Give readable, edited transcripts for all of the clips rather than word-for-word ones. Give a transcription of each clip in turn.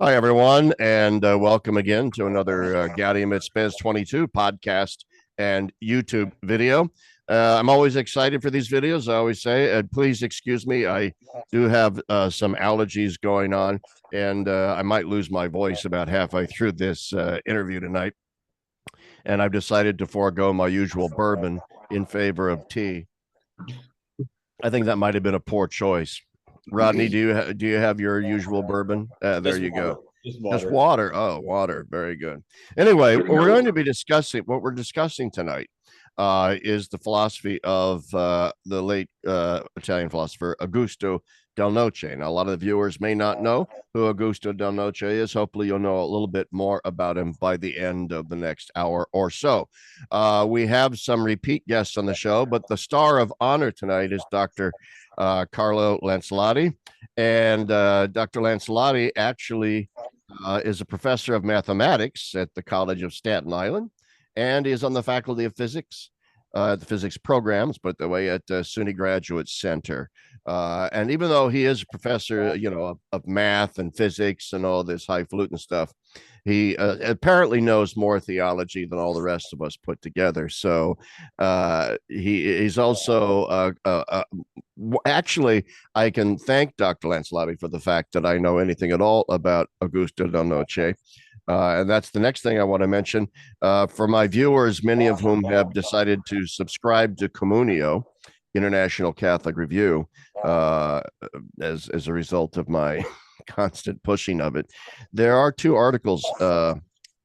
Hi, everyone, and welcome again to another Gaudium et Spes 22 podcast and YouTube video. I'm always excited for these videos. I always say, please excuse me, I do have some allergies going on, and I might lose my voice about halfway through this interview tonight. And I've decided to forego my usual bourbon in favor of tea. I think that might have been a poor choice. Rodney, do you have your usual bourbon? There you go. Just water. Oh, water. Very good. Anyway, we're going to be discussing what we're discussing tonight is the philosophy of the late Italian philosopher Augusto Del Noce. Now, a lot of the viewers may not know who Augusto Del Noce is. Hopefully, you'll know a little bit more about him by the end of the next hour or so. We have some repeat guests on the show, but the star of honor tonight is Dr. Carlo Lancellotti. And Dr. Lancellotti actually is a professor of mathematics at the College of Staten Island, and is on the faculty of physics, the physics programs, but the way at SUNY Graduate Center. And even though he is a professor, of math and physics and all this highfalutin stuff, he apparently knows more theology than all the rest of us put together. So he's also actually, I can thank Dr. Lancellotti for the fact that I know anything at all about Augusto Del Noce. And that's the next thing I want to mention. For my viewers, many of whom have decided to subscribe to Communio, International Catholic Review, as a result of my constant pushing of it. There are two articles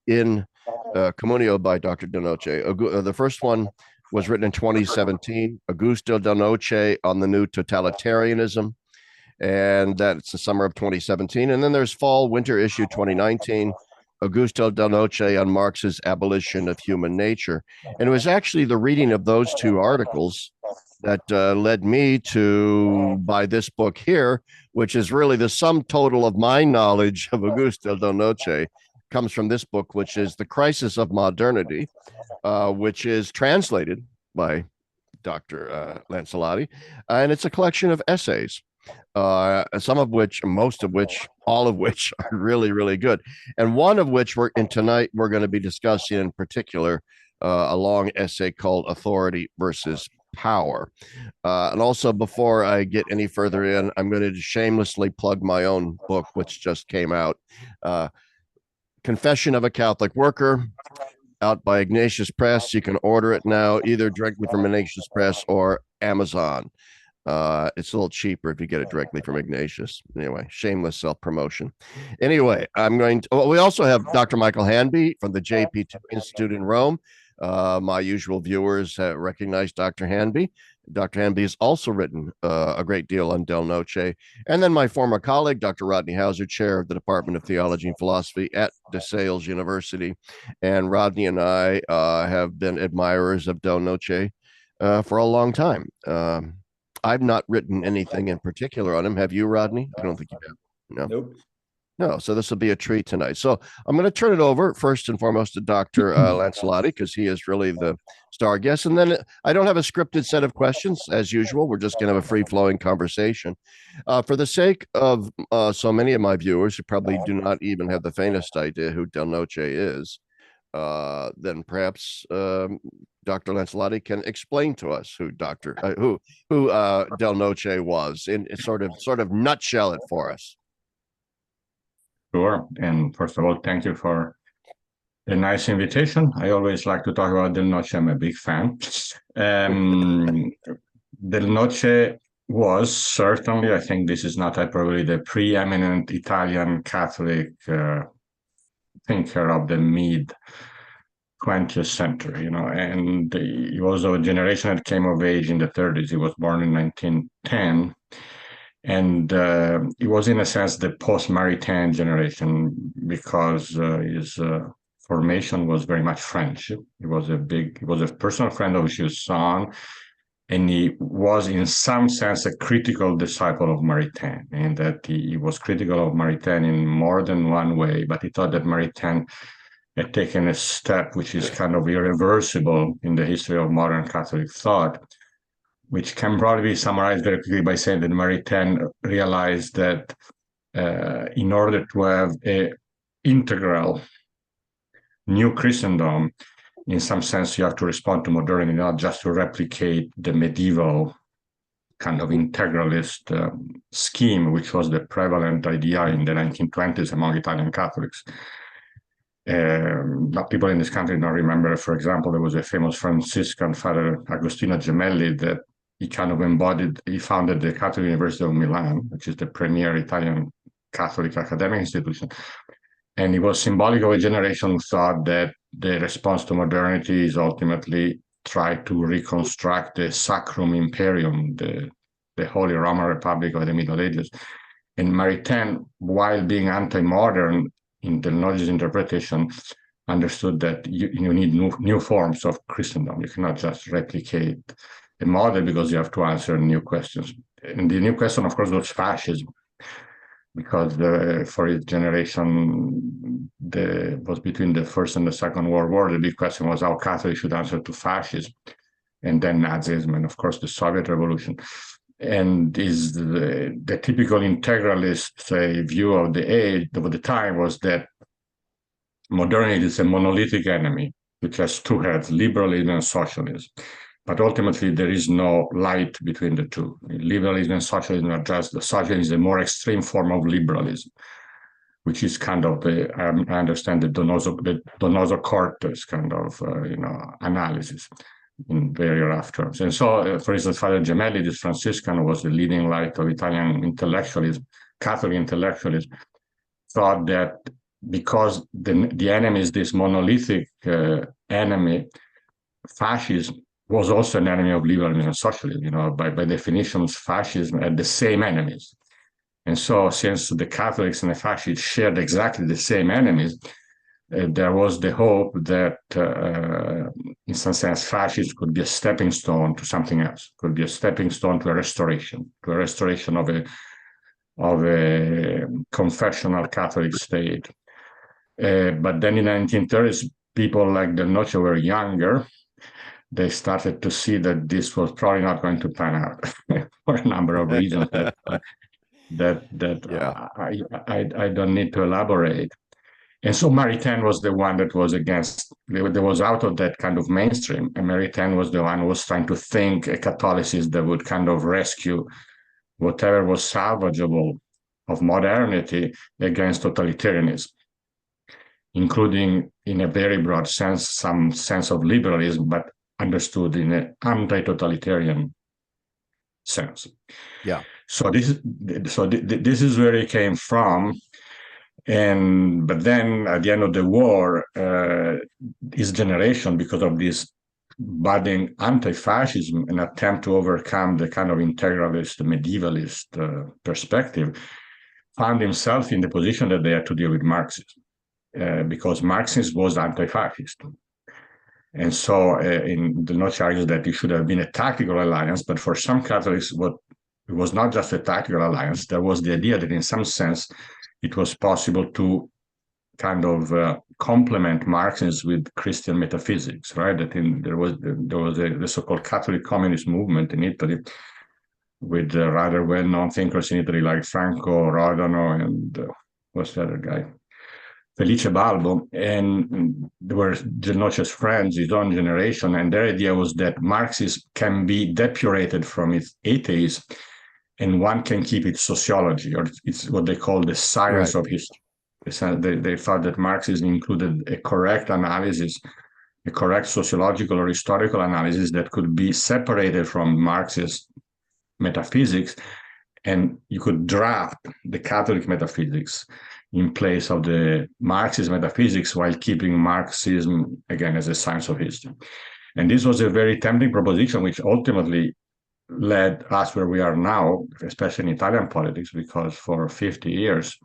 in Communio by Dr. Del Noce. The first one was written in 2017, Augusto Del Noce on the New Totalitarianism, and that's the summer of 2017. And then there's fall winter issue 2019, Augusto Del Noce on Marx's Abolition of Human Nature. And it was actually the reading of those two articles that led me to buy this book here, which is really the sum total of my knowledge of Augusto Del Noce. Comes from this book, which is The Crisis of Modernity, which is translated by Dr. Lancellotti, and it's a collection of essays, some of which, most of which, all of which are really, really good. And one of which tonight we're going to be discussing in particular, a long essay called Authority versus Power. And also, before I get any further in, I'm going to shamelessly plug my own book, which just came out, Confession of a Catholic Worker, out by Ignatius Press. You can order it now, either directly from Ignatius Press or Amazon. It's a little cheaper if you get it directly from Ignatius. Anyway, shameless self-promotion. Anyway, we also have Dr. Michael Hanby from the JP2 Institute in Rome. My usual viewers recognize Dr. Hanby. Dr. Hanby has also written a great deal on Del Noce. And then my former colleague, Dr. Rodney Howsare, chair of the Department of Theology and Philosophy at DeSales University. And Rodney and I have been admirers of Del Noce for a long time. I've not written anything in particular on him. Have you, Rodney? I don't think you have. No. Nope. No, so this will be a treat tonight. So I'm going to turn it over first and foremost to Dr. Lancellotti, because he is really the star guest. And then I don't have a scripted set of questions, as usual. We're just going to have a free-flowing conversation. For the sake of so many of my viewers who probably do not even have the faintest idea who Del Noce is, then perhaps Dr. Lancellotti can explain to us who Del Noce was, in sort of nutshell it for us. Sure. And first of all, thank you for the nice invitation. I always like to talk about Del Noce. I'm a big fan. Del Noce was certainly, I think this is not hyperbole, the preeminent Italian Catholic thinker of the mid 20th century, and he was of a generation that came of age in the 30s. He was born in 1910. And he was, in a sense, the post-Maritain generation, because his formation was very much French. He was a personal friend of his son, and he was, in some sense, a critical disciple of Maritain, and that he was critical of Maritain in more than one way, but he thought that Maritain had taken a step which is kind of irreversible in the history of modern Catholic thought, which can probably be summarized very quickly by saying that Maritain realized that in order to have a integral new Christendom, in some sense, you have to respond to modernity, not just to replicate the medieval kind of integralist scheme, which was the prevalent idea in the 1920s among Italian Catholics. People in this country don't remember, for example, there was a famous Franciscan, Father Agostino Gemelli, that he kind of embodied, he founded the Catholic University of Milan, which is the premier Italian Catholic academic institution. And he was symbolic of a generation who thought that the response to modernity is ultimately try to reconstruct the Sacrum Imperium, the Holy Roman Republic of the Middle Ages. And Maritain, while being anti-modern in Del Noce's interpretation, understood that you need new forms of Christendom. You cannot just replicate a model because you have to answer new questions. And the new question, of course, was fascism, because for his generation, was between the First and the Second World War, the big question was how Catholics should answer to fascism, and then Nazism, and of course the Soviet Revolution. And is the typical integralist view of the age, of the time, was that modernity is a monolithic enemy, which has two heads, liberalism and socialism. But ultimately, there is no light between the two. Liberalism and socialism are just, the socialism is a more extreme form of liberalism, which is kind of I understand the Donoso Cortes kind of analysis in very rough terms. And so, for instance, Father Gemelli, this Franciscan, was the leading light of Italian intellectualism, Catholic intellectualism, thought that because the enemy is this monolithic enemy, fascism was also an enemy of liberalism and socialism. By definition, fascism had the same enemies. And so, since the Catholics and the fascists shared exactly the same enemies, there was the hope that, in some sense, fascism could be a stepping stone to something else, could be a stepping stone to a restoration of a confessional Catholic state. But then in the 1930s, people like Del Noce were younger. They started to see that this was probably not going to pan out for a number of reasons that I don't need to elaborate. And so Maritain was the one that was against, that was out of that kind of mainstream. And Maritain was the one who was trying to think a Catholicism that would kind of rescue whatever was salvageable of modernity against totalitarianism, including, in a very broad sense, some sense of liberalism, but understood in an anti-totalitarian sense. Yeah. So this is where it came from. But then at the end of the war, his generation, because of this budding anti-fascism, an attempt to overcome the kind of integralist, medievalist perspective, found himself in the position that they had to deal with Marxism, because Marxism was anti-fascist. And so Del Noce argues that it should have been a tactical alliance, but for some Catholics, it was not just a tactical alliance. There was the idea that in some sense, it was possible to kind of complement Marxism with Christian metaphysics, right? That there was the so-called Catholic communist movement in Italy, with rather well-known thinkers in Italy like Franco, Rodney, and what's the other guy? Felice Balbo, and they were Del Noce's friends, his own generation, and their idea was that Marxism can be depurated from its atheism, and one can keep its sociology, or it's what they call the science of history. They thought that Marxism included a correct analysis, a correct sociological or historical analysis that could be separated from Marxist metaphysics, and you could draft the Catholic metaphysics in place of the Marxist metaphysics while keeping Marxism, again, as a science of history. And this was a very tempting proposition, which ultimately led us where we are now, especially in Italian politics, because for 50 years,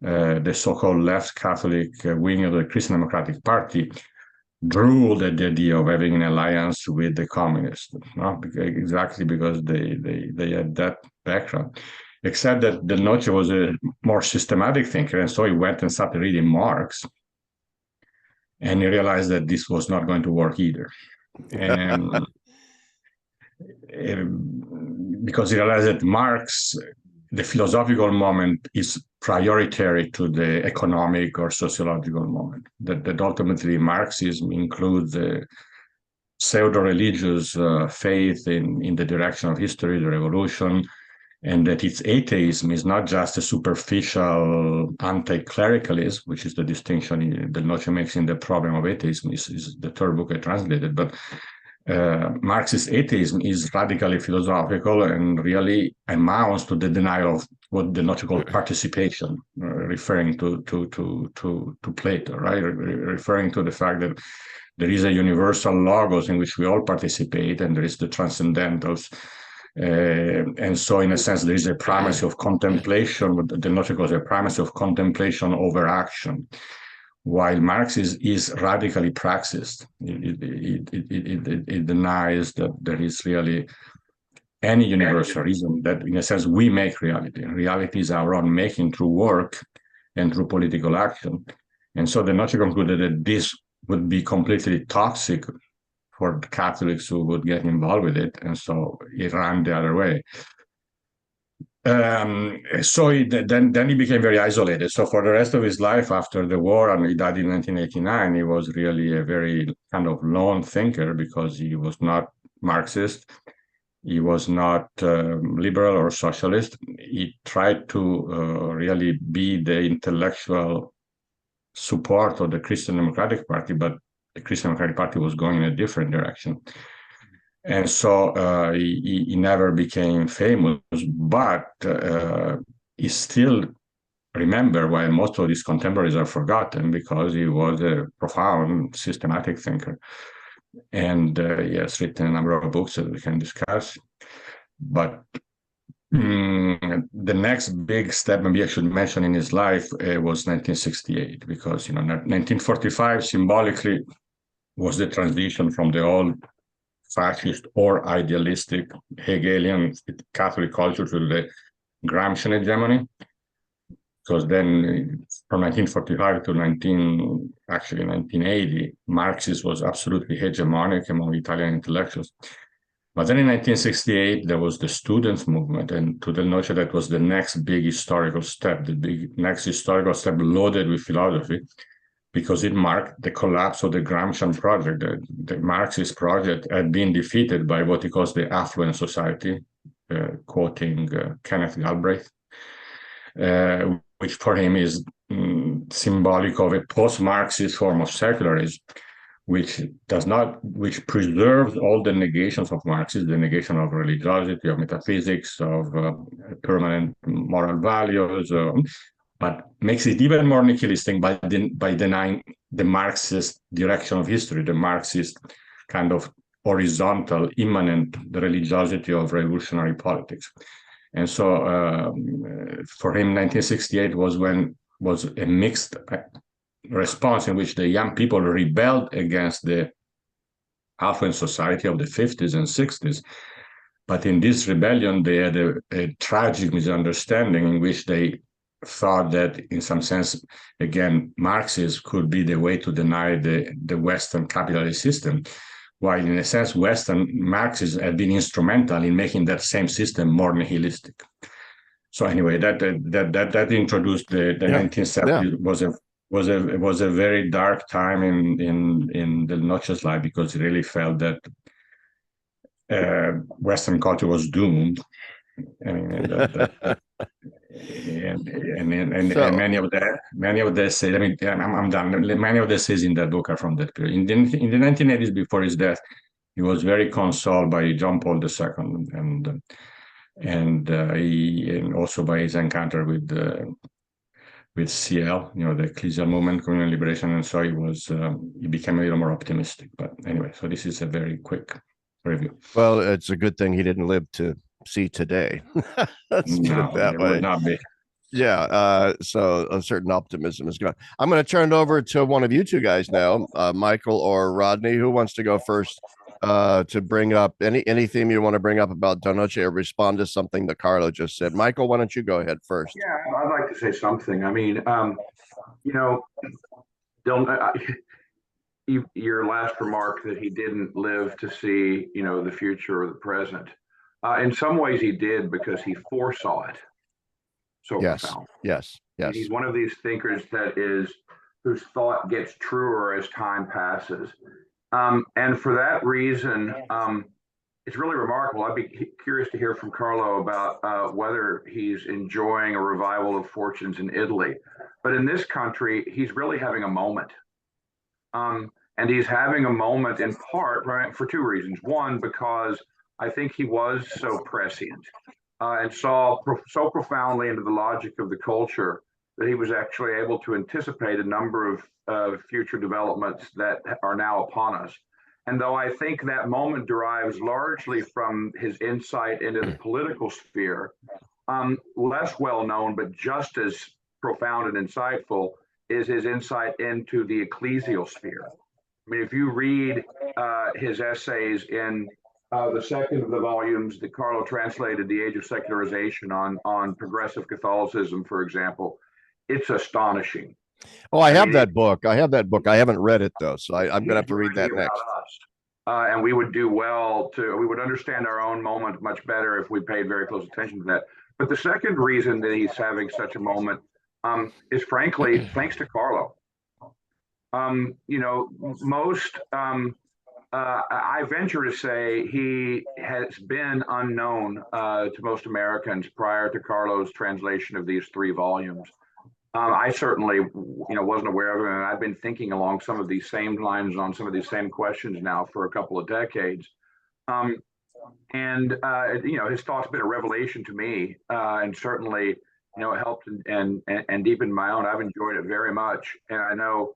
the so-called left Catholic wing of the Christian Democratic Party drooled at the idea of having an alliance with the communists, exactly because they had that background. Except that Del Noce was a more systematic thinker, and so he went and started reading Marx, and he realized that this was not going to work either. And because he realized that Marx the philosophical moment is prioritary to the economic or sociological moment. That ultimately Marxism includes the pseudo-religious faith in the direction of history, the revolution, and that its atheism is not just a superficial anti-clericalism, which is the distinction Del Noce makes in The Problem of Atheism, is the third book I translated, but Marxist atheism is radically philosophical and really amounts to the denial of what Del Noce called participation, referring to Plato, right? Referring to the fact that there is a universal logos in which we all participate, and there is the transcendentals. And so, in a sense, there is a primacy of contemplation, what Del Noce calls a primacy of contemplation over action, while Marx is radically praxist. It denies that there is really any universal reason, that, in a sense, we make reality. Reality is our own making through work and through political action. And so Del Noce concluded that this would be completely toxic for Catholics who would get involved with it, and so it ran the other way. Then he became very isolated. So for the rest of his life after the war, and he died in 1989, he was really a very kind of lone thinker, because he was not Marxist, he was not liberal or socialist. He tried to really be the intellectual support of the Christian Democratic Party, but the Christian Democratic Party was going in a different direction. And so he never became famous, but he's still remembered, while most of his contemporaries are forgotten, because he was a profound, systematic thinker. And he has written a number of books that we can discuss. But the next big step, maybe I should mention, in his life was 1968, because 1945 symbolically was the transition from the old fascist or idealistic Hegelian Catholic culture to the Gramscian hegemony. Because then, from 1945 to 1980, Marxism was absolutely hegemonic among Italian intellectuals. But then in 1968, there was the students' movement, and to Del Noce, that was the next big historical step, next historical step loaded with philosophy, because it marked the collapse of the Gramscian project. The Marxist project had been defeated by what he calls the affluent society, quoting Kenneth Galbraith, which for him is symbolic of a post-Marxist form of secularism, which preserves all the negations of Marxism, the negation of religiosity, of metaphysics, of permanent moral values, but makes it even more nihilistic by denying the Marxist direction of history, the Marxist kind of horizontal, immanent, the religiosity of revolutionary politics. And so for him, 1968 was a mixed response in which the young people rebelled against the affluent society of the 50s and 60s. But in this rebellion, they had a tragic misunderstanding in which they thought that, in some sense, again, Marxism could be the way to deny the Western capitalist system, while in a sense, Western Marxism had been instrumental in making that same system more nihilistic. So anyway, that introduced the 1970s. Was a very dark time in Del Noce's life, because he really felt that Western culture was doomed. And many of the essays, I'm done. Many of the essays in that book are from that period. In the 1980s, before his death, he was very consoled by John Paul II and also by his encounter with CL, the Ecclesial Movement, Communal Liberation, and so he became a little more optimistic. But anyway, so this is a very quick review. Well, it's a good thing he didn't live to see today. Let's put it that way. Would not be. Yeah, so a certain optimism is gone. I'm going to turn it over to one of you two guys now, Michael or Rodney. Who wants to go first to bring up any theme you want to bring up about Del Noce, or respond to something that Carlo just said? Michael, why don't you go ahead first? Yeah, I'd like to say something. I mean, your last remark that he didn't live to see, the future or the present. In some ways he did, because he foresaw it. so Yes. profound. Yes. Yes. He's one of these thinkers whose thought gets truer as time passes. And for that reason, it's really remarkable. I'd be curious to hear from Carlo about whether he's enjoying a revival of fortunes in Italy. But in this country, he's really having a moment. And he's having a moment in part, right, for two reasons. One, because I think he was so prescient and saw so profoundly into the logic of the culture that he was actually able to anticipate a number of future developments that are now upon us. And though I think that moment derives largely from his insight into the political sphere, less well known, but just as profound and insightful, is his insight into the ecclesial sphere. I mean, if you read his essays in the second of the volumes that Carlo translated, The Age of Secularization, on progressive Catholicism, for example, it's astonishing. Oh, I have that book. I have that book. I haven't read it though, so I'm going to have to read that next. And we would do well we would understand our own moment much better if we paid very close attention to that. But the second reason that he's having such a moment is frankly thanks to Carlo. I venture to say he has been unknown to most Americans prior to Carlo's translation of these 3 volumes. I certainly, wasn't aware of him, and I've been thinking along some of these same lines on some of these same questions now for a couple of decades. His thought's been a revelation to me, and certainly, helped and deepened my own. I've enjoyed it very much, and I know,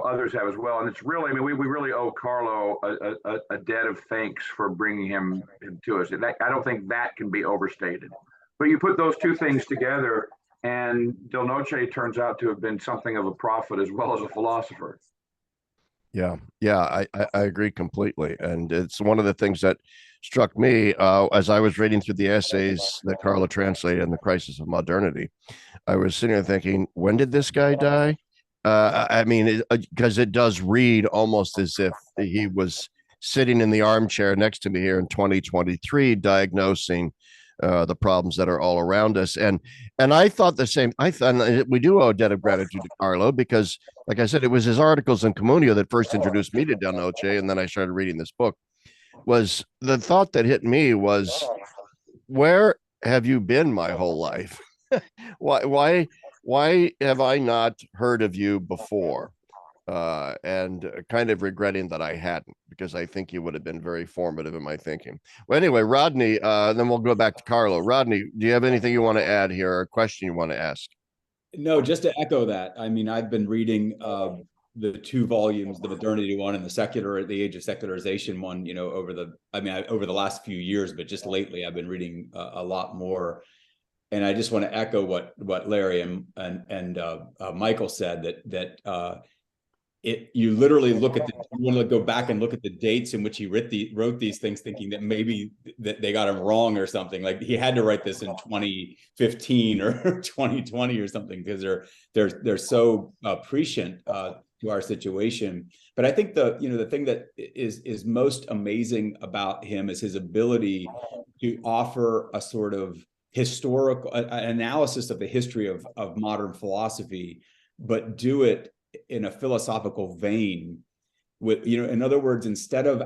others have as well. And it's really, we really owe Carlo a debt of thanks for bringing him to us. I don't think that can be overstated. But you put those two things together, and Del Noce turns out to have been something of a prophet as well as a philosopher. Yeah, I agree completely. And it's one of the things that struck me as I was reading through the essays that Carlo translated in The Crisis of Modernity. I was sitting there thinking, when did this guy die? I mean, because it does read almost as if he was sitting in the armchair next to me here in 2023, diagnosing the problems that are all around us. And I thought the same. I thought we do owe a debt of gratitude to Carlo because, like I said, it was his articles in Communio that first introduced me to Del Noce, and then I started reading this book. Was the thought that hit me was, where have you been my whole life? Why have I not heard of you before? And kind of regretting that I hadn't, because I think you would have been very formative in my thinking. Well, anyway, Rodney, then we'll go back to Carlo. Rodney, do you have anything you want to add here, or a question you want to ask? No, just to echo that. I mean, I've been reading the 2 volumes, the modernity one and the Age of Secularization one, over the last few years, but just lately I've been reading a lot more. And I just want to echo what Larry and Michael said, that you literally you want to go back and look at the dates in which he wrote these things, thinking that maybe that they got him wrong or something. Like he had to write this in 2015 or 2020 or something, because they're so prescient to our situation. But I think the thing that is most amazing about him is his ability to offer a sort of historical analysis of the history of modern philosophy, but do it in a philosophical vein. With, in other words, instead of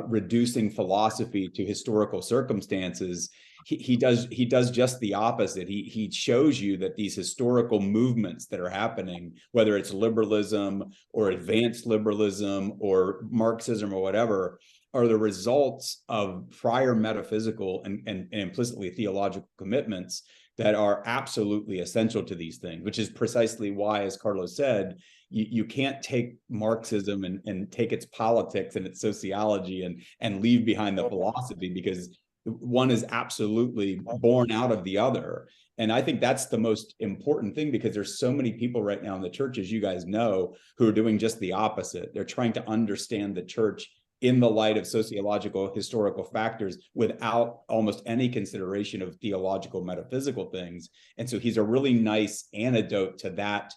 reducing philosophy to historical circumstances, he does just the opposite. He shows you that these historical movements that are happening, whether it's liberalism or advanced liberalism or Marxism or whatever, are the results of prior metaphysical and implicitly theological commitments that are absolutely essential to these things, which is precisely why, as Carlos said, you can't take Marxism and take its politics and its sociology and leave behind the philosophy, because one is absolutely born out of the other. And I think that's the most important thing, because there's so many people right now in the church, as you guys know, who are doing just the opposite. They're trying to understand the church in the light of sociological, historical factors without almost any consideration of theological, metaphysical things. And so he's a really nice antidote to that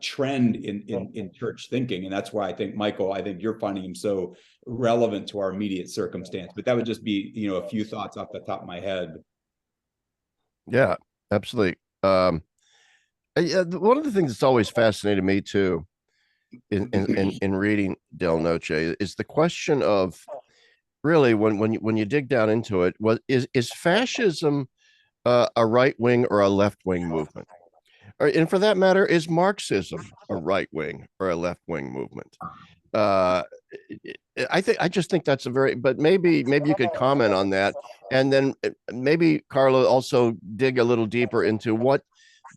trend in church thinking. And that's why I think, Michael, I think you're finding him so relevant to our immediate circumstance. But that would just be, a few thoughts off the top of my head. Yeah, absolutely. One of the things that's always fascinated me too in reading Del Noce is the question of really when you dig down into it, is fascism a right wing or a left wing movement? And for that matter, is Marxism a right wing or a left wing movement? Uh, I just think that's a very, but maybe you could comment on that, and then maybe Carlo also dig a little deeper into what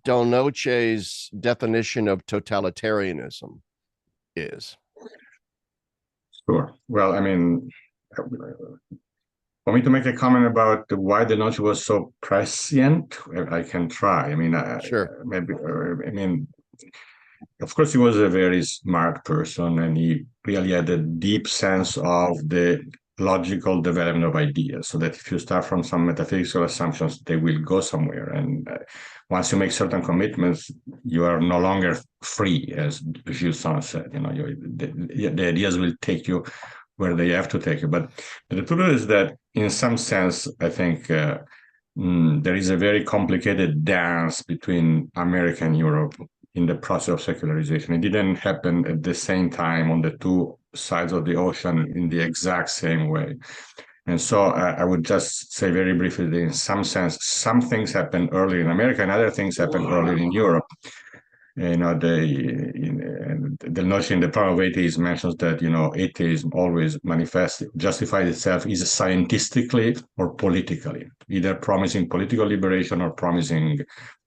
Del Noce's definition of totalitarianism is. Sure. Well, I mean, for me to make a comment about why Del Noce was so prescient, I can try. I mean, Sure. maybe, I mean, of course, he was a very smart person, and he really had a deep sense of the logical development of ideas. So that if you start from some metaphysical assumptions, they will go somewhere. And once you make certain commitments, you are no longer free, as Gilson said. You know, the ideas will take you where they have to take you. But the truth is that, in some sense, I think there is a very complicated dance between America and Europe in the process of secularization. It didn't happen at the same time on the two sides of the ocean in the exact same way. And so I would just say very briefly that in some sense, some things happened earlier in America and other things happened earlier in Europe. You know, Del Noce in The Problem of Atheism mentions that, you know, atheism always justifies itself either scientifically or politically, either promising political liberation or promising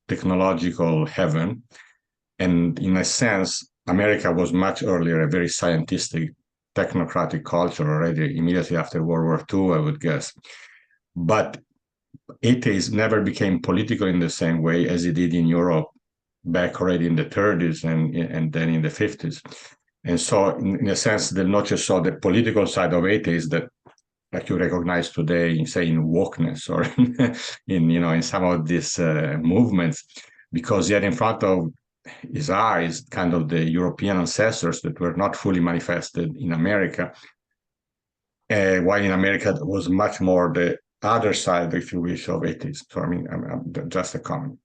technological heaven. And in a sense, America was much earlier a very scientific, technocratic culture already immediately after World War II, I would guess. But atheism never became political in the same way as it did in Europe back already in the 30s and then in the 50s. And so, in a sense, Del Noce saw the political side of atheism that, like you recognize today, say in wokeness or in some of these movements, because he had in front of his eyes kind of the European ancestors that were not fully manifested in America, while in America it was much more the other side, if you wish, of atheism. So I mean, I'm just a comment.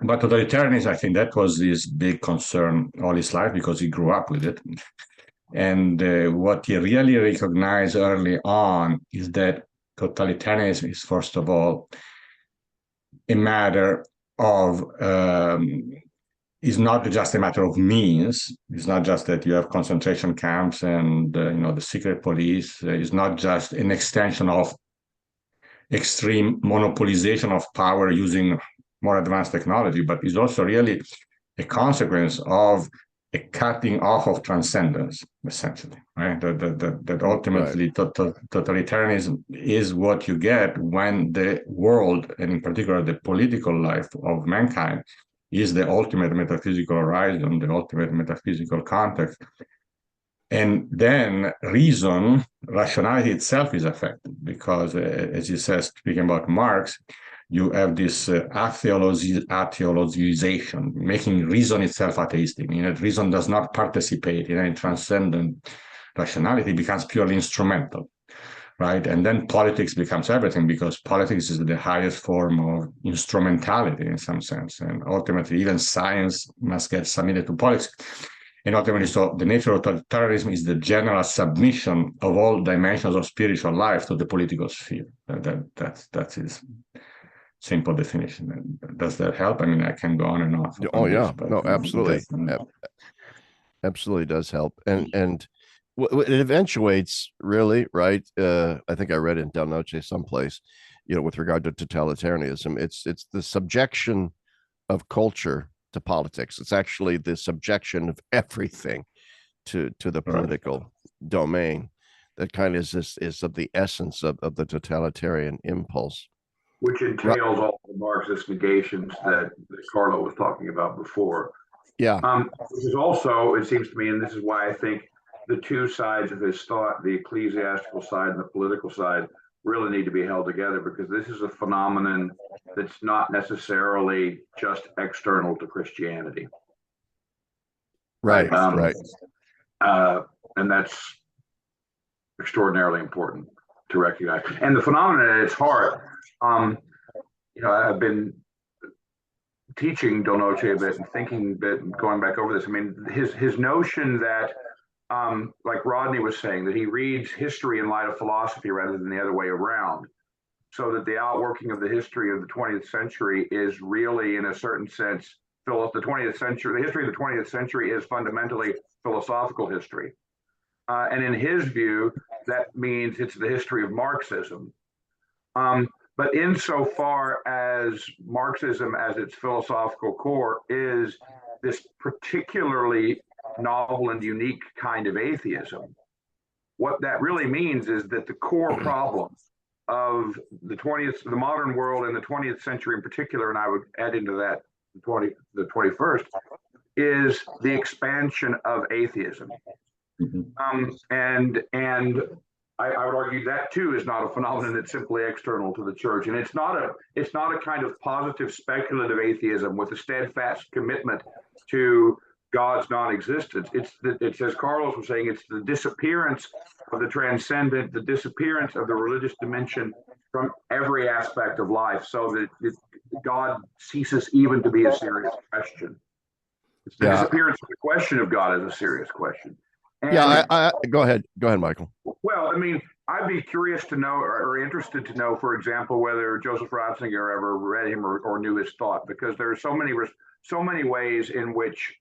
But totalitarianism, I think that was his big concern all his life because he grew up with it. And what he really recognized early on is that totalitarianism is, first of all, a matter of is not just a matter of means. It's not just that you have concentration camps and the secret police. It's not just an extension of extreme monopolization of power using more advanced technology, but it's also really a consequence of a cutting off of transcendence, essentially, right? That ultimately totalitarianism is what you get when the world, and in particular the political life of mankind, is the ultimate metaphysical horizon, the ultimate metaphysical context. And then rationality itself is affected because, as he says, speaking about Marx, you have this atheologization, making reason itself atheistic, meaning that reason does not participate in any transcendent rationality, becomes purely instrumental, right? And then politics becomes everything because politics is the highest form of instrumentality in some sense. And ultimately, even science must get submitted to politics. And ultimately, so the nature of totalitarianism is the general submission of all dimensions of spiritual life to the political sphere. That's his simple definition. Does that help? I mean, I can go on and on. Oh yeah, no, absolutely, absolutely does help. And it eventuates really, right? I think I read it in Del Noce someplace, with regard to totalitarianism. It's the subjection of culture to politics. It's actually the subjection of everything to the political domain. That kind of is of the essence of the totalitarian impulse. Which entails all the Marxist negations that Carlo was talking about before. Yeah. Which is also, it seems to me, and this is why I think the two sides of his thought, the ecclesiastical side and the political side, really need to be held together, because this is a phenomenon that's not necessarily just external to Christianity. Right. Right. And that's extraordinarily important to recognize. And the phenomenon at its heart, I've been teaching Del Noce a bit and thinking a bit and going back over this. I mean, his notion that, like Rodney was saying, that he reads history in light of philosophy rather than the other way around, so that the outworking of the history of the 20th century is really, in a certain sense, the 20th century. The history of the 20th century is fundamentally philosophical history, and in his view, that means it's the history of Marxism. But insofar as Marxism, as its philosophical core, is this particularly novel and unique kind of atheism, what that really means is that the core problem of the modern world and the 20th century in particular, and I would add into that the 21st, is the expansion of atheism. And I would argue that too is not a phenomenon that's simply external to the church, and it's not a kind of positive speculative atheism with a steadfast commitment to God's non-existence. It's as Carlos was saying, it's the disappearance of the transcendent, the disappearance of the religious dimension from every aspect of life, so that God ceases even to be a serious question. It's the disappearance of the question of God as a serious question. And, I go ahead, Michael. Well, I mean, I'd be curious to know, or interested to know, for example, whether Joseph Ratzinger ever read him or knew his thought, because there are so many ways in which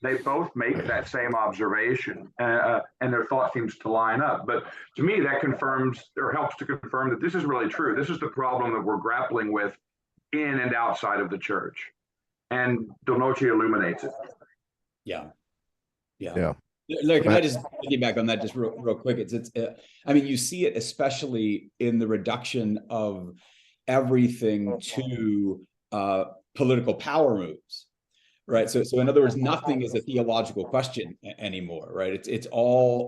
they both make that same observation, and their thought seems to line up. But to me, that confirms or helps to confirm that this is really true. This is the problem that we're grappling with in and outside of the church, and Del Noce illuminates it. Yeah. Look, can I just piggyback on that just real quick? I mean, you see it especially in the reduction of everything to political power moves, right? So in other words, nothing is a theological question anymore, right? It's all,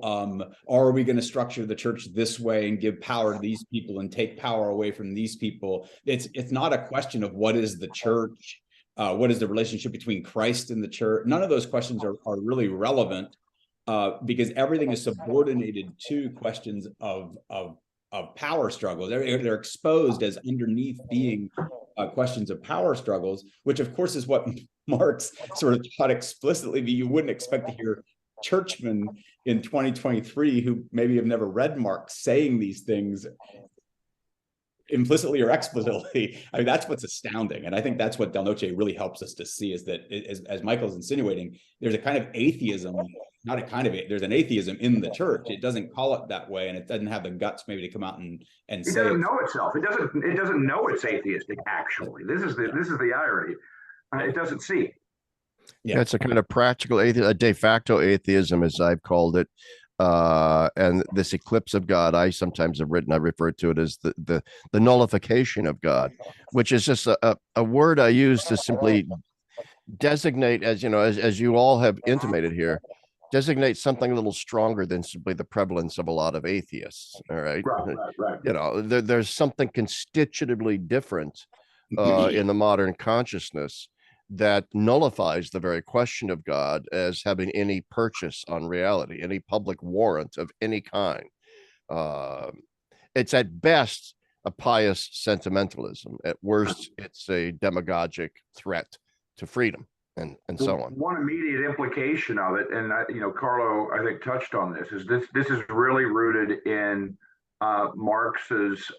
are we going to structure the church this way and give power to these people and take power away from these people? It's not a question of what is the church. What is the relationship between Christ and the church? None of those questions are really relevant because everything is subordinated to questions of power struggles. They're exposed as underneath being questions of power struggles, which of course is what Marx sort of taught explicitly. But you wouldn't expect to hear churchmen in 2023 who maybe have never read Marx saying these things implicitly or explicitly. I mean, that's what's astounding. And I think that's what Del Noce really helps us to see, is that as Michael's insinuating, there's a kind of atheism, there's an atheism in the church. It doesn't call it that way, and it doesn't have the guts maybe to come out and say it doesn't know itself. It doesn't know it's atheistic, actually. This is the irony. It doesn't see. Yeah, it's a kind of practical a de facto atheism, as I've called it. And this eclipse of God, I sometimes have written, I refer to it as the nullification of God, which is just a word I use to simply designate, as you know, as you all have intimated here, designate something a little stronger than simply the prevalence of a lot of atheists. All right. Right. You know, there's something constitutively different in the modern consciousness that nullifies the very question of God as having any purchase on reality, any public warrant of any kind. It's at best a pious sentimentalism. At worst, it's a demagogic threat to freedom, and so on. One immediate implication of it, and Carlo, I think, touched on this, is this is really rooted in Marx's,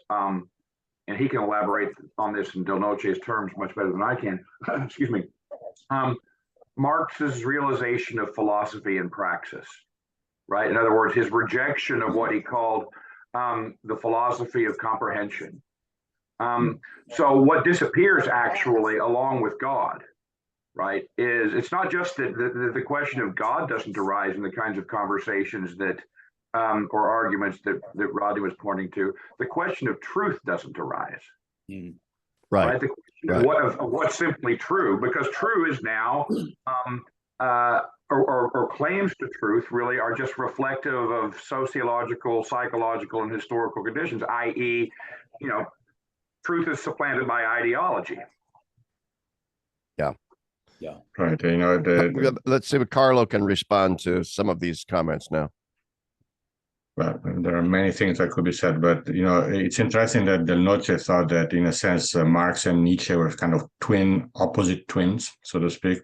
and he can elaborate on this in Del Noce's terms much better than I can. Excuse me. Marx's realization of philosophy and praxis, right? In other words, his rejection of what he called the philosophy of comprehension. So what disappears actually along with God, right, is it's not just that the question of God doesn't arise in the kinds of conversations that or arguments that Rodney was pointing to. The question of truth doesn't arise. Right. The question of what's simply true, because true is now, or claims to truth really are just reflective of sociological, psychological, and historical conditions, i.e., truth is supplanted by ideology. Yeah. Right. Let's see if Carlo can respond to some of these comments now. Well, there are many things that could be said, but it's interesting that Del Noce thought that, in a sense, Marx and Nietzsche were kind of opposite twins, so to speak,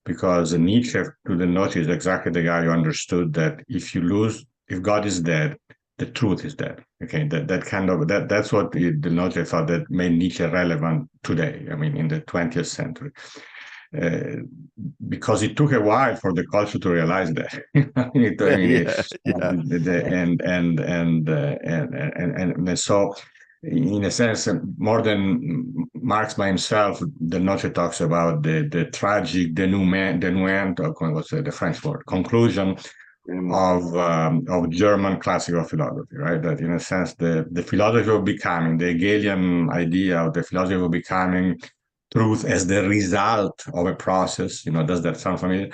because Nietzsche, to Del Noce, is exactly the guy who understood that if God is dead, the truth is dead. Okay, that's what Del Noce thought that made Nietzsche relevant today. I mean, in the 20th century. Because it took a while for the culture to realize that. And so, in a sense, more than Marx by himself, Del Noce talks about the tragic denouement, or what's the French word, conclusion of German classical philosophy, right? That, in a sense, the philosophy of becoming, the Hegelian idea of the philosophy of becoming, truth as the result of a process, does that sound familiar?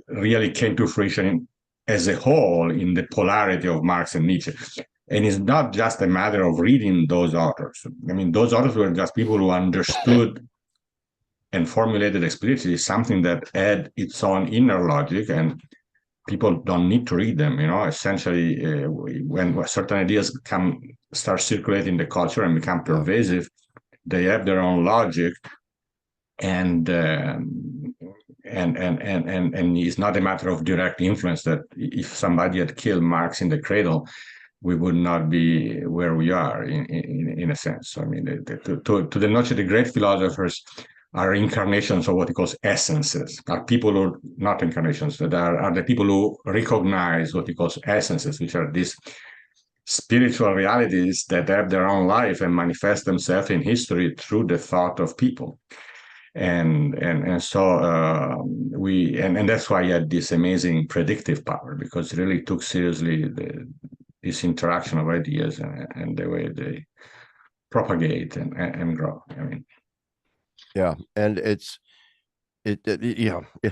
Really came to fruition as a whole in the polarity of Marx and Nietzsche. And it's not just a matter of reading those authors. I mean, those authors were just people who understood and formulated explicitly something that had its own inner logic, and people don't need to read them. Essentially, when certain ideas start circulating in the culture and become pervasive, they have their own logic, and it's not a matter of direct influence. That if somebody had killed Marx in the cradle, we would not be where we are, in a sense. So, I mean, to Del Noce, the great philosophers are incarnations of what he calls essences, are people who are not incarnations, that are the people who recognize what he calls essences, which are these spiritual realities that have their own life and manifest themselves in history through the thought of people. And so that's why he had this amazing predictive power, because it really took seriously this interaction of ideas and the way they propagate and grow. I mean, yeah, and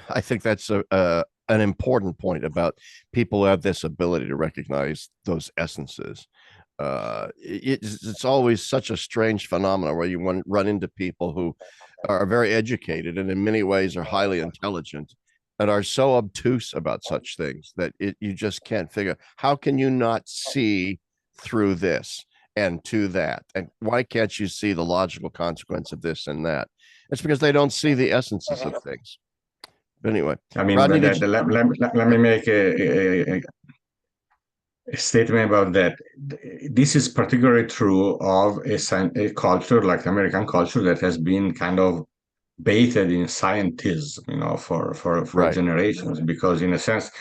I think that's an important point about people who have this ability to recognize those essences. It's always such a strange phenomenon where you run into people who are very educated and in many ways are highly intelligent and are so obtuse about such things that you just can't figure, how can you not see through this and to that? And why can't you see the logical consequence of this and that? It's because they don't see the essences of things. But anyway, I mean, Rodney, let me make a statement about that. This is particularly true of a culture like the American culture that has been kind of baited in scientism, for Right. generations, because, in a sense,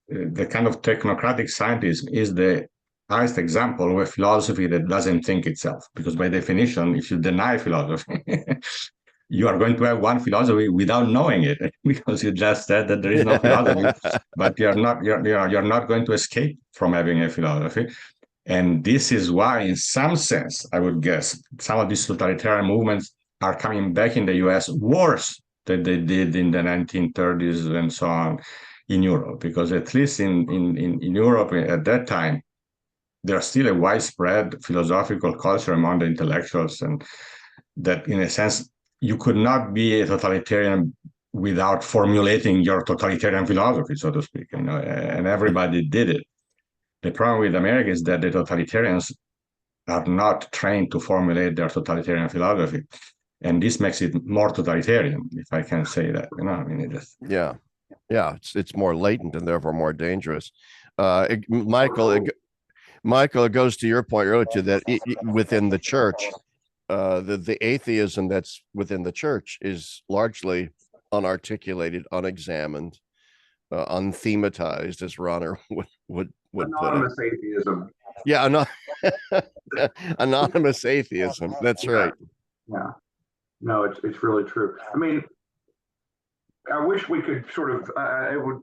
the kind of technocratic scientism is the highest example of a philosophy that doesn't think itself. Because by definition, if you deny philosophy, you are going to have one philosophy without knowing it, because you just said that there is no philosophy, but you're not going to escape from having a philosophy. And this is why, in some sense, I would guess, some of these totalitarian movements are coming back in the US worse than they did in the 1930s and so on in Europe, because at least in Europe at that time, there's still a widespread philosophical culture among the intellectuals, and that, in a sense, you could not be a totalitarian without formulating your totalitarian philosophy, so to speak, and everybody did it. The problem with America is that the totalitarians are not trained to formulate their totalitarian philosophy, and this makes it more totalitarian, if I can say that. I mean, it just... Yeah, it's more latent and therefore more dangerous. Michael, it goes to your point earlier that within the church, the atheism that's within the church is largely unarticulated, unexamined, unthematized, as Ronner would anonymous put it. Atheism. Yeah, anonymous atheism. That's right. Yeah, no, it's really true. I mean, I wish we could sort of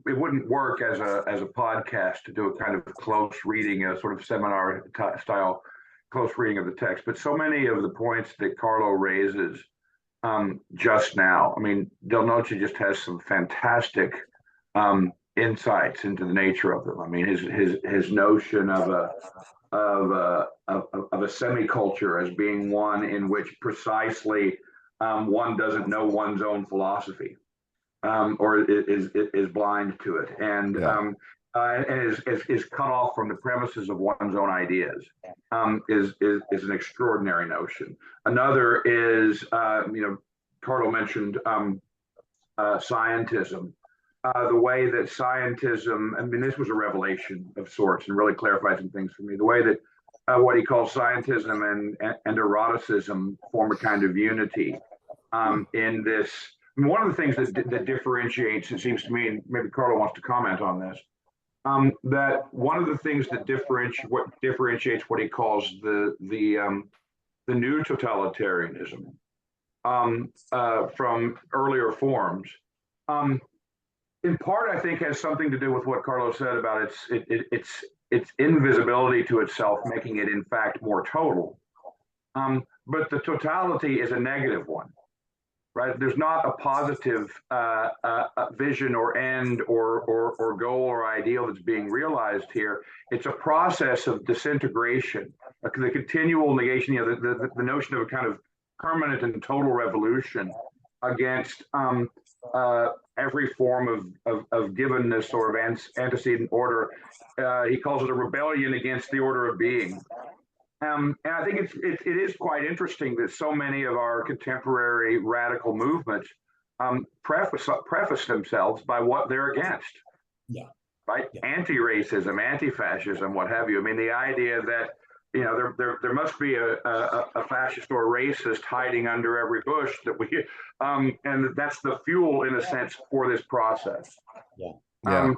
it wouldn't work as a podcast to do a kind of close reading, a sort of seminar style close reading of the text, but so many of the points that Carlo raises just now, I mean, Del Noce just has some fantastic insights into the nature of them. I mean, his notion of a semi-culture as being one in which precisely one doesn't know one's own philosophy, or is blind to it, and and is cut off from the premises of one's own ideas, is an extraordinary notion. Another is, Carlo mentioned scientism. The way that scientism, I mean, this was a revelation of sorts and really clarified some things for me. The way that what he calls scientism and eroticism form a kind of unity in this. I mean, one of the things that differentiates, it seems to me, and maybe Carlo wants to comment on this, that one of the things that differentiates what he calls the new totalitarianism from earlier forms, in part, I think, has something to do with what Carlo said about its invisibility to itself, making it in fact more total. But the totality is a negative one, right? There's not a positive vision or end or goal or ideal that's being realized here. It's a process of disintegration, the continual negation, the notion of a kind of permanent and total revolution against every form of givenness or of antecedent order. He calls it a rebellion against the order of being. And I think it is quite interesting that so many of our contemporary radical movements preface themselves by what they're against. Yeah. Right? Yeah. Anti-racism, anti-fascism, what have you. I mean, the idea that there must be a fascist or a racist hiding under every bush that we, and that's the fuel in a sense for this process. Yeah. Yeah.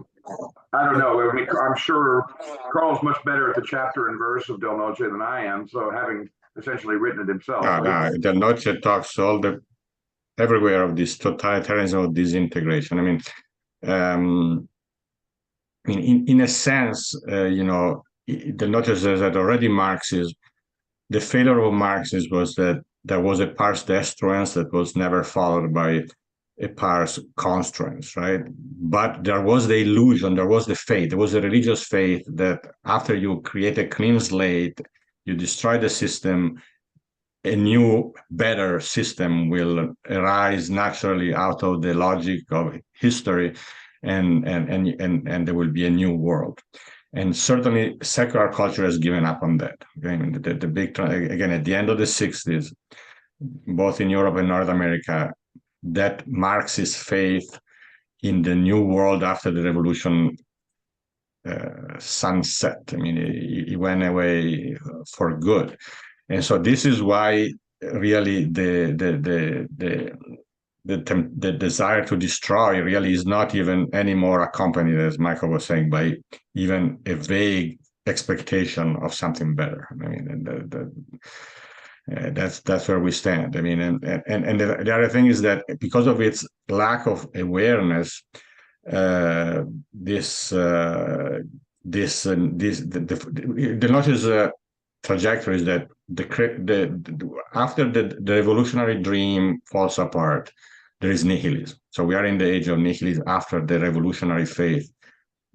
I don't know. I mean, I'm sure Carl's much better at the chapter and verse of Del Noce than I am. So having essentially written it himself. No, Del Noce talks everywhere of this totalitarianism of disintegration. I mean, in a sense, Del Noce says that already Marxism, the failure of Marxism was that there was a pars destruens that was never followed by a pars construens, right? But there was the illusion, there was the faith, there was a religious faith that after you create a clean slate, you destroy the system, a new, better system will arise naturally out of the logic of history, and there will be a new world. And certainly secular culture has given up on that. Okay? I mean, the big, again, at the end of the 60s, both in Europe and North America, that Marxist faith in the new world after the revolution sunset. I mean, it went away for good. And so this is why really the desire to destroy really is not even anymore accompanied, as Michael was saying, by even a vague expectation of something better. I mean, that's where we stand. I mean, and the other thing is that because of its lack of awareness, the Noce's trajectory is that after the revolutionary dream falls apart, there is nihilism. So we are in the age of nihilism after the revolutionary faith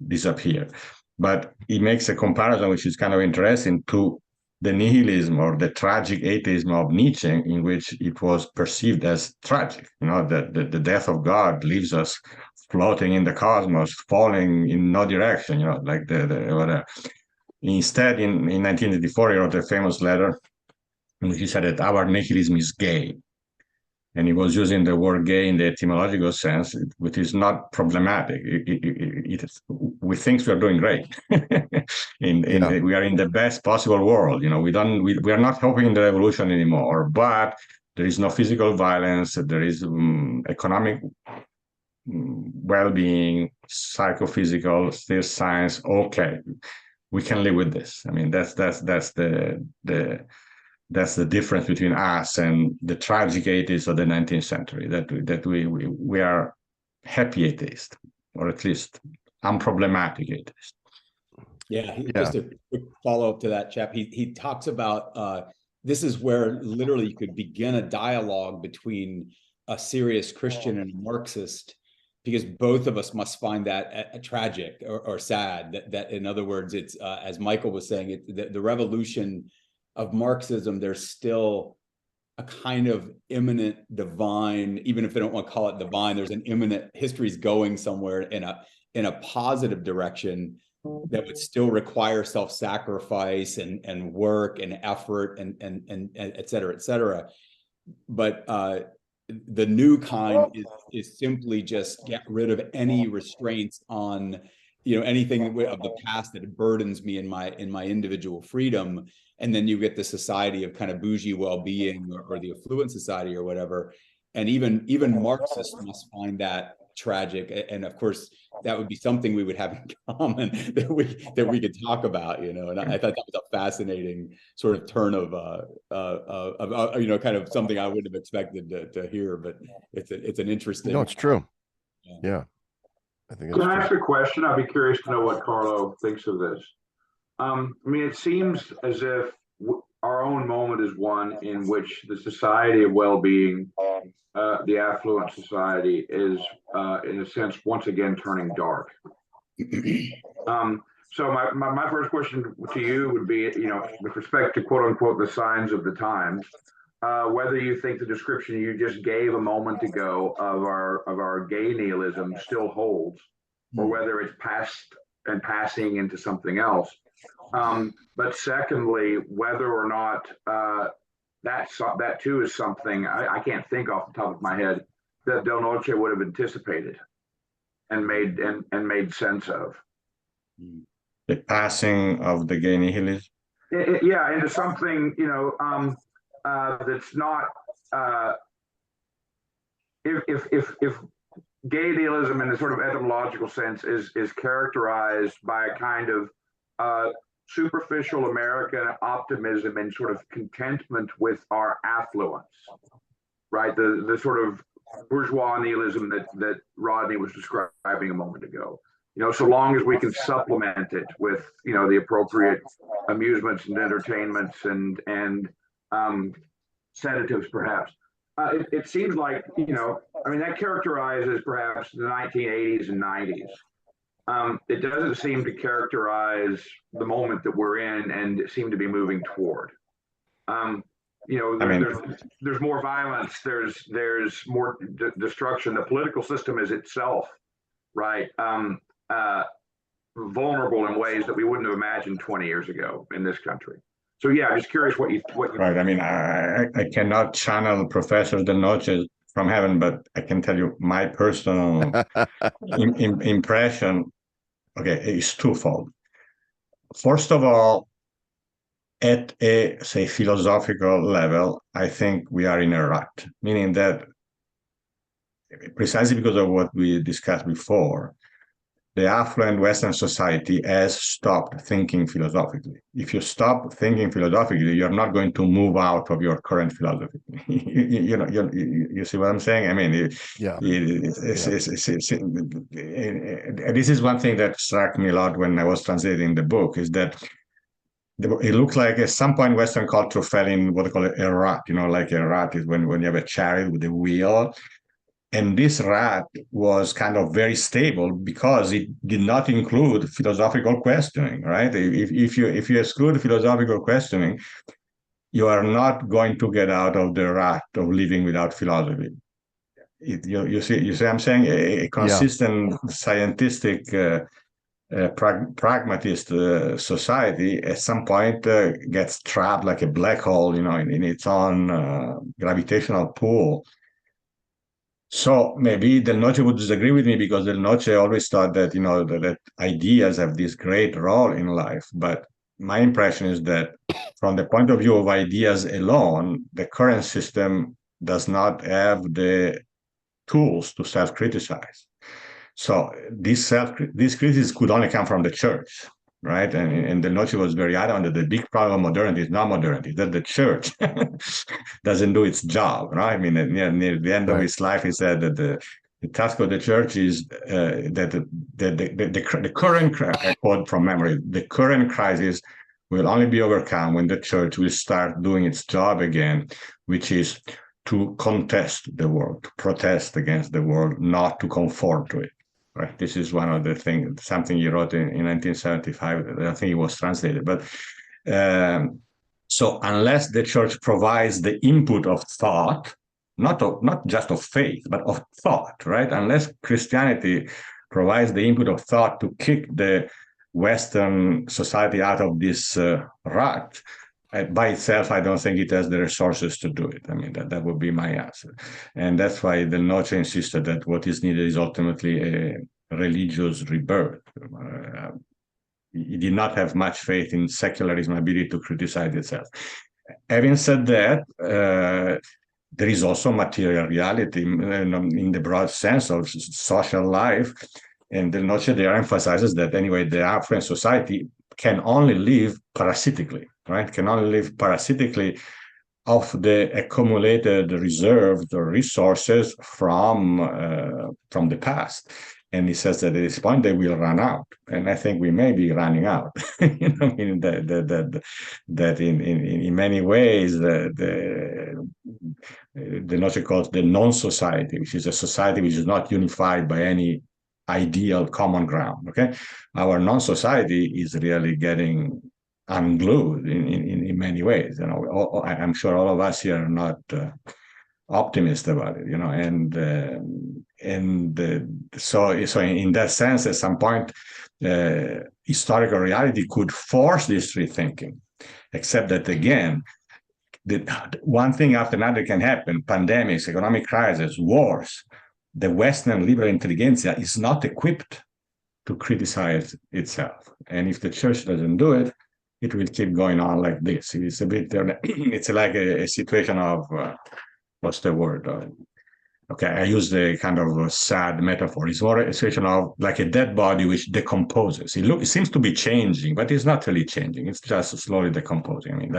disappeared. But he makes a comparison which is kind of interesting to the nihilism or the tragic atheism of Nietzsche, in which it was perceived as tragic, that the death of God leaves us floating in the cosmos, falling in no direction, like the whatever. Instead, in 1984, he wrote a famous letter in which he said that our nihilism is gay. And he was using the word gay in the etymological sense, which is not problematic. We think we are doing great. We are in the best possible world. We are not hoping in the revolution anymore, but there is no physical violence. There is economic well-being, psychophysical, still science. Okay, we can live with this. I mean, that's the difference between us and the tragic atheists of the 19th century, that we are happy atheists, or at least unproblematic atheists. Yeah, just a quick follow-up to that, Chapp. He talks about this is where literally you could begin a dialogue between a serious Christian and a Marxist, because both of us must find that tragic or sad. That in other words, it's as Michael was saying, the revolution of Marxism, there's still a kind of imminent divine, even if they don't want to call it divine, there's an imminent, history's going somewhere in a positive direction that would still require self-sacrifice and work and effort and et cetera, but the new kind is simply just get rid of any restraints on, you know, anything of the past that burdens me in my individual freedom. And then you get the society of kind of bougie well-being, or the affluent society or whatever. And even Marxists must find that tragic. And of course, that would be something we would have in common that we could talk about, you know. And I thought that was a fascinating sort of turn of you know, kind of something I wouldn't have expected to hear, but it's an interesting. No, it's true. Yeah. I think. Can I ask a question? I'd be curious to know what Carlo thinks of this. I mean, it seems as if our own moment is one in which the society of well-being, the affluent society, is in a sense once again turning dark. So my first question to you would be, you know, with respect to quote unquote the signs of the times, whether you think the description you just gave a moment ago of our gay nihilism still holds, or whether it's past and passing into something else. But secondly, whether or not that too is something I can't think off the top of my head that Del Noce would have anticipated and made sense of. The passing of the gay nihilism. Yeah, into something, you know, that's not if gay nihilism in the sort of etymological sense is characterized by a kind of superficial American optimism and sort of contentment with our affluence, right? The sort of bourgeois nihilism that Rodney was describing a moment ago. You know, so long as we can supplement it with, you know, the appropriate amusements and entertainments and sedatives, perhaps. It seems like, you know, I mean, that characterizes perhaps the 1980s and 90s. It doesn't seem to characterize the moment that we're in and seem to be moving toward. You know, there's more violence, there's more destruction. The political system is itself, right, vulnerable in ways that we wouldn't have imagined 20 years ago in this country. So yeah, I'm just curious what you right. I mean, I cannot channel Professor Del Noce from heaven, but I can tell you my personal impression. Okay, is twofold. First of all, at a, say, philosophical level, I think we are in a rut, meaning that precisely because of what we discussed before, the affluent Western society has stopped thinking philosophically. If you stop thinking philosophically, you're not going to move out of your current philosophy. You see what I'm saying? I mean, this is one thing that struck me a lot when I was translating the book, is that it looked like at some point Western culture fell in what they call a rut. You know, like a rut is when you have a chariot with a wheel. And this rut was kind of very stable because it did not include philosophical questioning, right? If you exclude philosophical questioning, you are not going to get out of the rut of living without philosophy. You see what I'm saying? A consistent scientific pragmatist society at some point gets trapped like a black hole, you know, in its own gravitational pull. So maybe Del Noce would disagree with me, because Del Noce always thought that, you know, that ideas have this great role in life. But my impression is that from the point of view of ideas alone, the current system does not have the tools to self-criticize. So this criticism could only come from the church, right? And Del Noce was very adamant that the big problem of modernity is not modernity, that the church doesn't do its job, right? I mean, near the end of his life, he said that the task of the church is that the current, I quote from memory, the current crisis will only be overcome when the church will start doing its job again, which is to contest the world, to protest against the world, not to conform to it. Right. This is one of the things, something he wrote in 1975. I think it was translated. But so unless the church provides the input of thought, not just of faith, but of thought, right? Unless Christianity provides the input of thought to kick the Western society out of this rut, by itself, I don't think it has the resources to do it. I mean, that would be my answer. And that's why Del Noce insisted that what is needed is ultimately a religious rebirth. He did not have much faith in secularism's ability to criticize itself. Having said that, there is also material reality in the broad sense of social life. And Del Noce there emphasizes that anyway, the affluent society can only live parasitically, right? Can only live parasitically of the accumulated reserves or resources from the past. And he says that at this point they will run out, and I think we may be running out. You know, I mean that in many ways the Noce calls the non-society, which is a society which is not unified by any ideal common ground. Okay, our non-society is really getting unglued in many ways. You know, I'm sure all of us here are not optimist about it. You know, so in that sense, at some point, historical reality could force this rethinking. Except that again, one thing after another can happen: pandemics, economic crisis, wars. The Western liberal intelligentsia is not equipped to criticize itself. And if the church doesn't do it, it will keep going on like this. It's a bit, it's like a situation of, what's the word? Okay, I use the kind of sad metaphor. It's more a situation of like a dead body which decomposes. It seems to be changing, but it's not really changing. It's just slowly decomposing. I mean,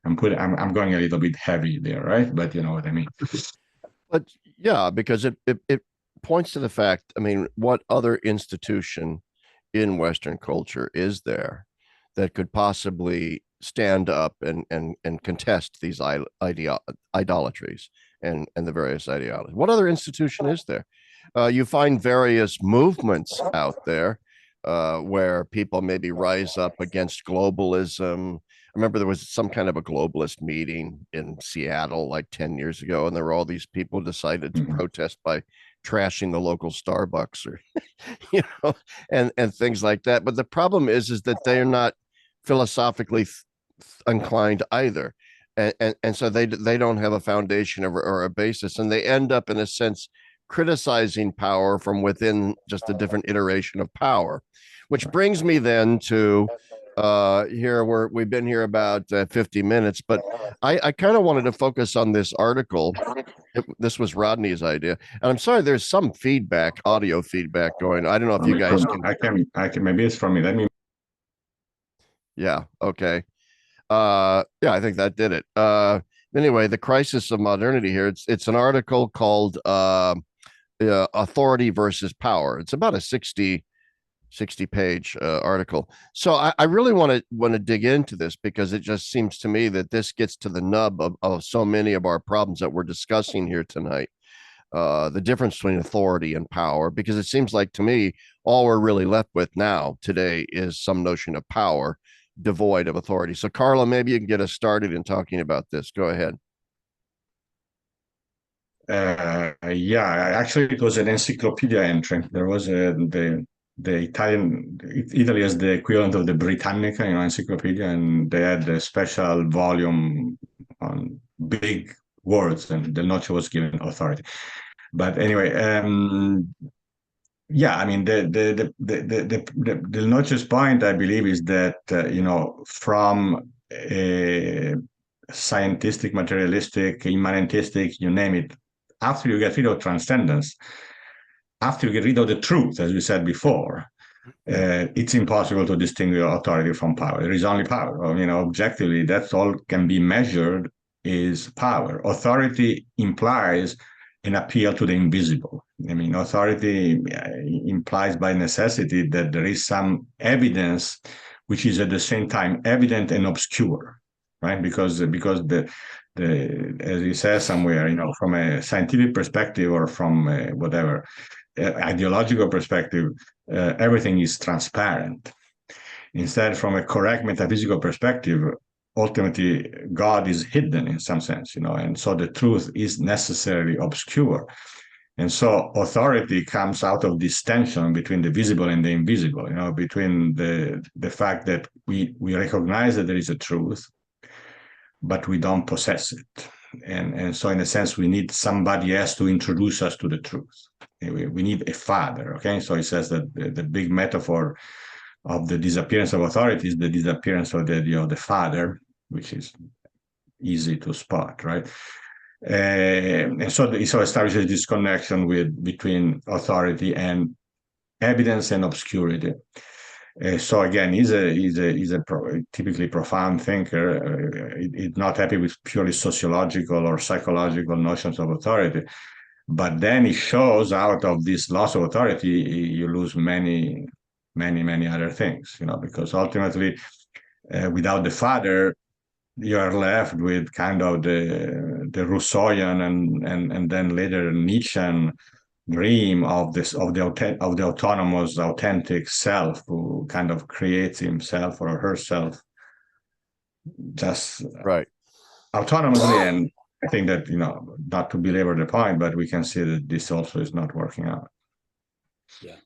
I'm going a little bit heavy there, right? But you know what I mean. But yeah, because it points to the fact, I mean, what other institution in Western culture is there that could possibly stand up and contest these idolatries and the various ideologies? What other institution is there? You find various movements out there where people maybe rise up against globalism. I remember there was some kind of a globalist meeting in Seattle like 10 years ago, and there were all these people decided to protest by trashing the local Starbucks or, you know, and things like that. But the problem is that they're not philosophically inclined either. And so they don't have a foundation or a basis, and they end up in a sense criticizing power from within just a different iteration of power, which brings me then to here we've been here about 50 minutes, but I kind of wanted to focus on this article. This was Rodney's idea, and I'm sorry, there's some feedback, audio feedback going. I don't know if you guys can. I can. Maybe it's from me. Let me. Yeah. Okay. Yeah, I think that did it. Anyway, the crisis of modernity here. It's an article called Authority versus Power. It's about a 60 page article. So I really want to dig into this, because it just seems to me that this gets to the nub of so many of our problems that we're discussing here tonight. The difference between authority and power, because it seems like to me all we're really left with now today is some notion of power devoid of authority. So Carlo, maybe you can get us started in talking about this. Go ahead. Yeah, actually it was an encyclopedia entry. There was the Italian, Italy has the equivalent of the Britannica, encyclopedia, and they had a special volume on big words, and Del Noce was given authority. But anyway, yeah, I mean, the Del Noce's point, I believe, is that from a scientific, materialistic, immanentistic, you name it, after you get rid of transcendence, after you get rid of the truth, as we said before, it's impossible to distinguish authority from power. There is only power. Objectively, that's all can be measured is power. Authority implies an appeal to the invisible. I mean, authority implies by necessity that there is some evidence which is at the same time evident and obscure, right? Because as he says somewhere, from a scientific perspective or from whatever ideological perspective, everything is transparent. Instead, from a correct metaphysical perspective, ultimately God is hidden in some sense, and so the truth is necessarily obscure. And so authority comes out of this tension between the visible and the invisible, between the fact that we recognize that there is a truth, but we don't possess it. And so in a sense, we need somebody else to introduce us to the truth. We need a father, okay? So he says that the big metaphor of the disappearance of authority is the disappearance of the father, which is easy to spot, right? And so he establishes this connection between authority and evidence and obscurity. So again, he's a typically profound thinker. He's not happy with purely sociological or psychological notions of authority. But then he shows out of this loss of authority, you lose many, many, many other things, because ultimately, without the father, you are left with kind of the Rousseauian and then later Nietzschean dream of the autonomous, authentic self who kind of creates himself or herself just right autonomously. And I think that, not to belabor the point, but we can see that this also is not working out. Yeah.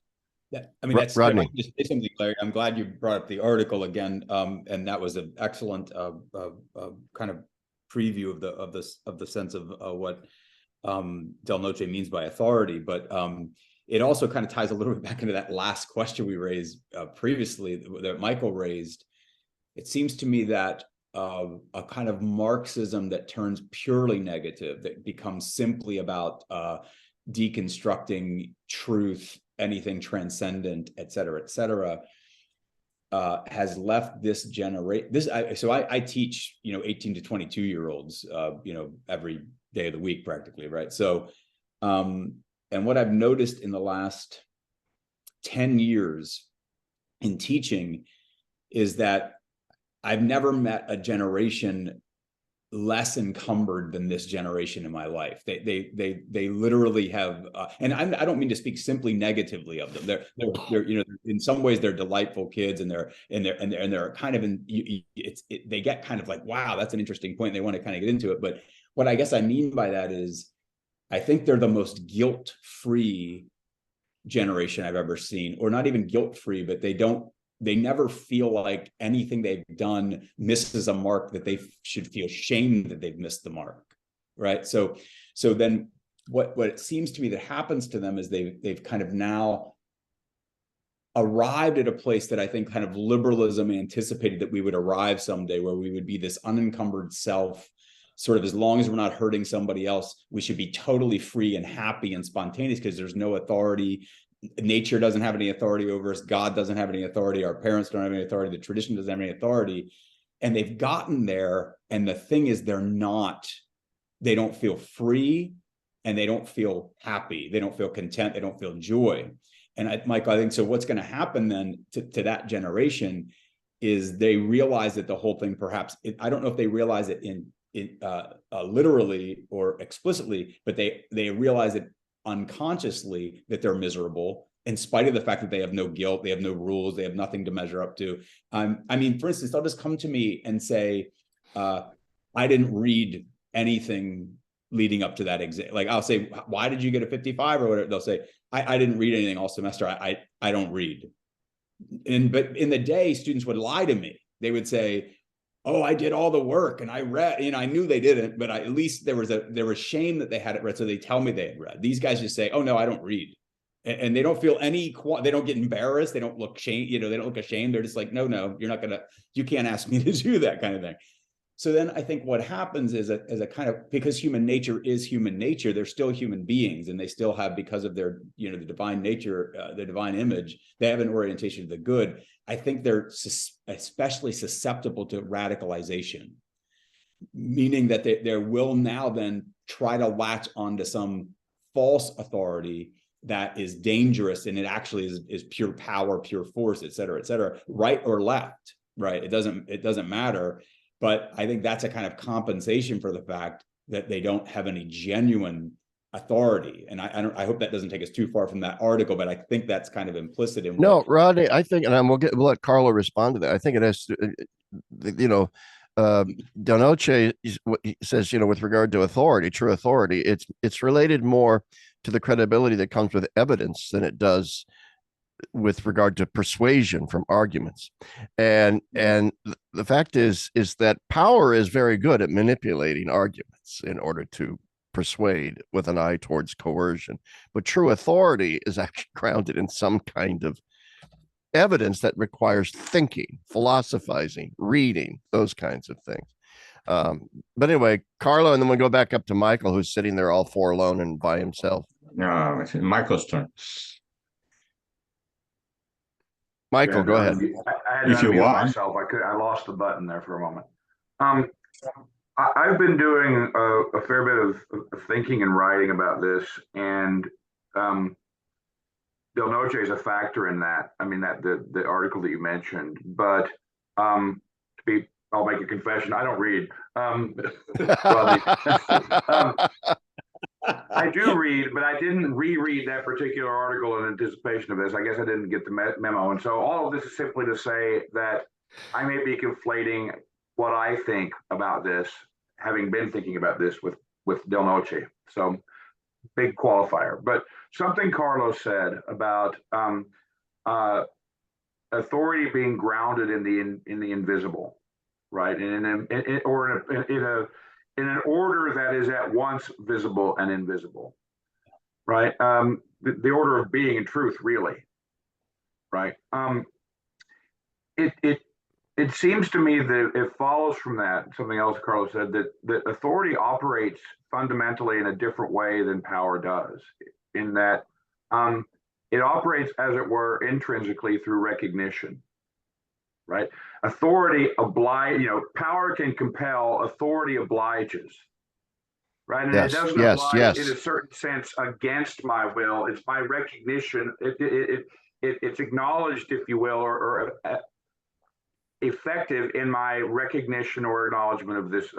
I mean, that's Rodney. Just say something, Larry. I'm glad you brought up the article again, and that was an excellent kind of preview of the sense of what Del Noce means by authority. But it also kind of ties a little bit back into that last question we raised previously that Michael raised. It seems to me that a kind of Marxism that turns purely negative, that becomes simply about deconstructing truth, anything transcendent, et cetera, has left this generation. I teach, 18 to 22 year olds, every day of the week practically, right? So, and what I've noticed in the last 10 years in teaching is that I've never met a generation less encumbered than this generation in my life. They literally have, and I don't mean to speak simply negatively of them. They're in some ways they're delightful kids, and they're kind of they get kind of like, wow, that's an interesting point. They want to kind of get into it. But what I guess I mean by that is, I think they're the most guilt-free generation I've ever seen, or not even guilt-free, but they never feel like anything they've done misses a mark that they should feel shame that they've missed the mark, right? So then what it seems to me that happens to them is they've kind of now arrived at a place that I think kind of liberalism anticipated that we would arrive someday, where we would be this unencumbered self, sort of, as long as we're not hurting somebody else, we should be totally free and happy and spontaneous because there's no authority. Nature doesn't have any authority over us. God doesn't have any authority. Our parents don't have any authority. The tradition doesn't have any authority. And they've gotten there. And the thing is, they don't feel free, and they don't feel happy. They don't feel content. They don't feel joy. And Michael, I think so. What's going to happen then to that generation is they realize that the whole thing, perhaps, I don't know if they realize it in literally or explicitly, but they realize it unconsciously, that they're miserable in spite of the fact that they have no guilt, they have no rules, they have nothing to measure up to. I mean, for instance, they'll just come to me and say, I didn't read anything leading up to that exam. Like, I'll say, why did you get a 55 or whatever? They'll say, I didn't read anything all semester. I don't read. But in the day, students would lie to me. They would say, oh, I did all the work and I read, I knew they didn't, but at least there was shame that they had it read. So they tell me they had read. These guys just say, oh no, I don't read. And they don't feel they don't get embarrassed. They don't look shame, they don't look ashamed. They're just like, no, you can't ask me to do that kind of thing. So then I think what happens is a kind of, because human nature is human nature, they're still human beings, and they still have, because of their, the divine nature, the divine image, they have an orientation to the good. I think they're especially susceptible to radicalization, meaning that they will now then try to latch onto some false authority that is dangerous, and it actually is pure power, pure force, et cetera, right or left, right? It doesn't matter. But I think that's a kind of compensation for the fact that they don't have any genuine authority. And I hope that doesn't take us too far from that article, but I think that's kind of implicit in. No, Rodney, I think, and we'll let Carlo respond to that. I think it has, Del Noce says, with regard to authority, true authority, it's related more to the credibility that comes with evidence than it does with regard to persuasion from arguments. And the fact is that power is very good at manipulating arguments in order to persuade with an eye towards coercion. But true authority is actually grounded in some kind of evidence that requires thinking, philosophizing, reading, those kinds of things. But anyway, Carlo, and then we'll go back up to Michael, who's sitting there all four alone and by himself. No, Michael's turn. Michael, go ahead. I had to If you unmute want. myself. I lost the button there for a moment. I've been doing a fair bit of thinking and writing about this, and Del Noce is a factor in that. I mean, that the article that you mentioned. But I'll make a confession. I don't read. I do read, but I didn't reread that particular article in anticipation of this. I guess I didn't get the memo. And so all of this is simply to say that I may be conflating what I think about this, having been thinking about this with Del Noce. So big qualifier. But something Carlos said about authority being grounded in the invisible, right? In an order that is at once visible and invisible, right? The order of being and truth, really, right? It seems to me that it follows from that, something else Carlos said, that authority operates fundamentally in a different way than power does, in that it operates, as it were, intrinsically through recognition, right? Authority power can compel, authority obliges, right? And yes, it doesn't oblige in a certain sense against my will. It's my recognition. It's acknowledged, if you will, or effective in my recognition or acknowledgement of this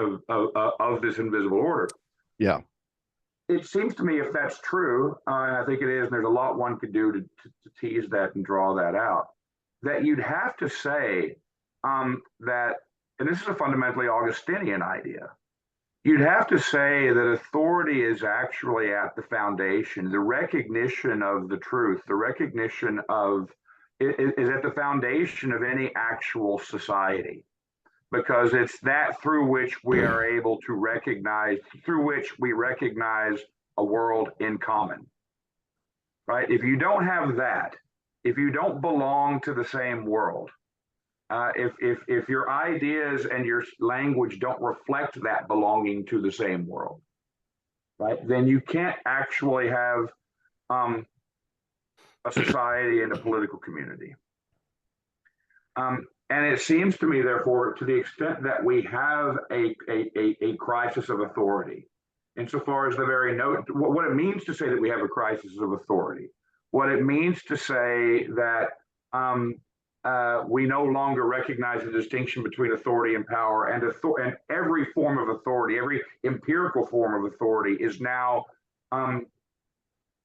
invisible order. Yeah. It seems to me, if that's true, and I think it is, and there's a lot one could do to tease that and draw that out, that you'd have to say that, and this is a fundamentally Augustinian idea, you'd have to say that authority is actually at the foundation. The recognition of the truth, the recognition of is at the foundation of any actual society, because it's that through which we are able to recognize, through which we recognize a world in common, right? If you don't have that, if you don't belong to the same world, if your ideas and your language don't reflect that belonging to the same world, right, then you can't actually have a society and a political community. And it seems to me, therefore, to the extent that we have a crisis of authority, insofar as the very note, what it means to say that we have a crisis of authority, what it means to say that we no longer recognize the distinction between authority and power, and every form of authority, every empirical form of authority is now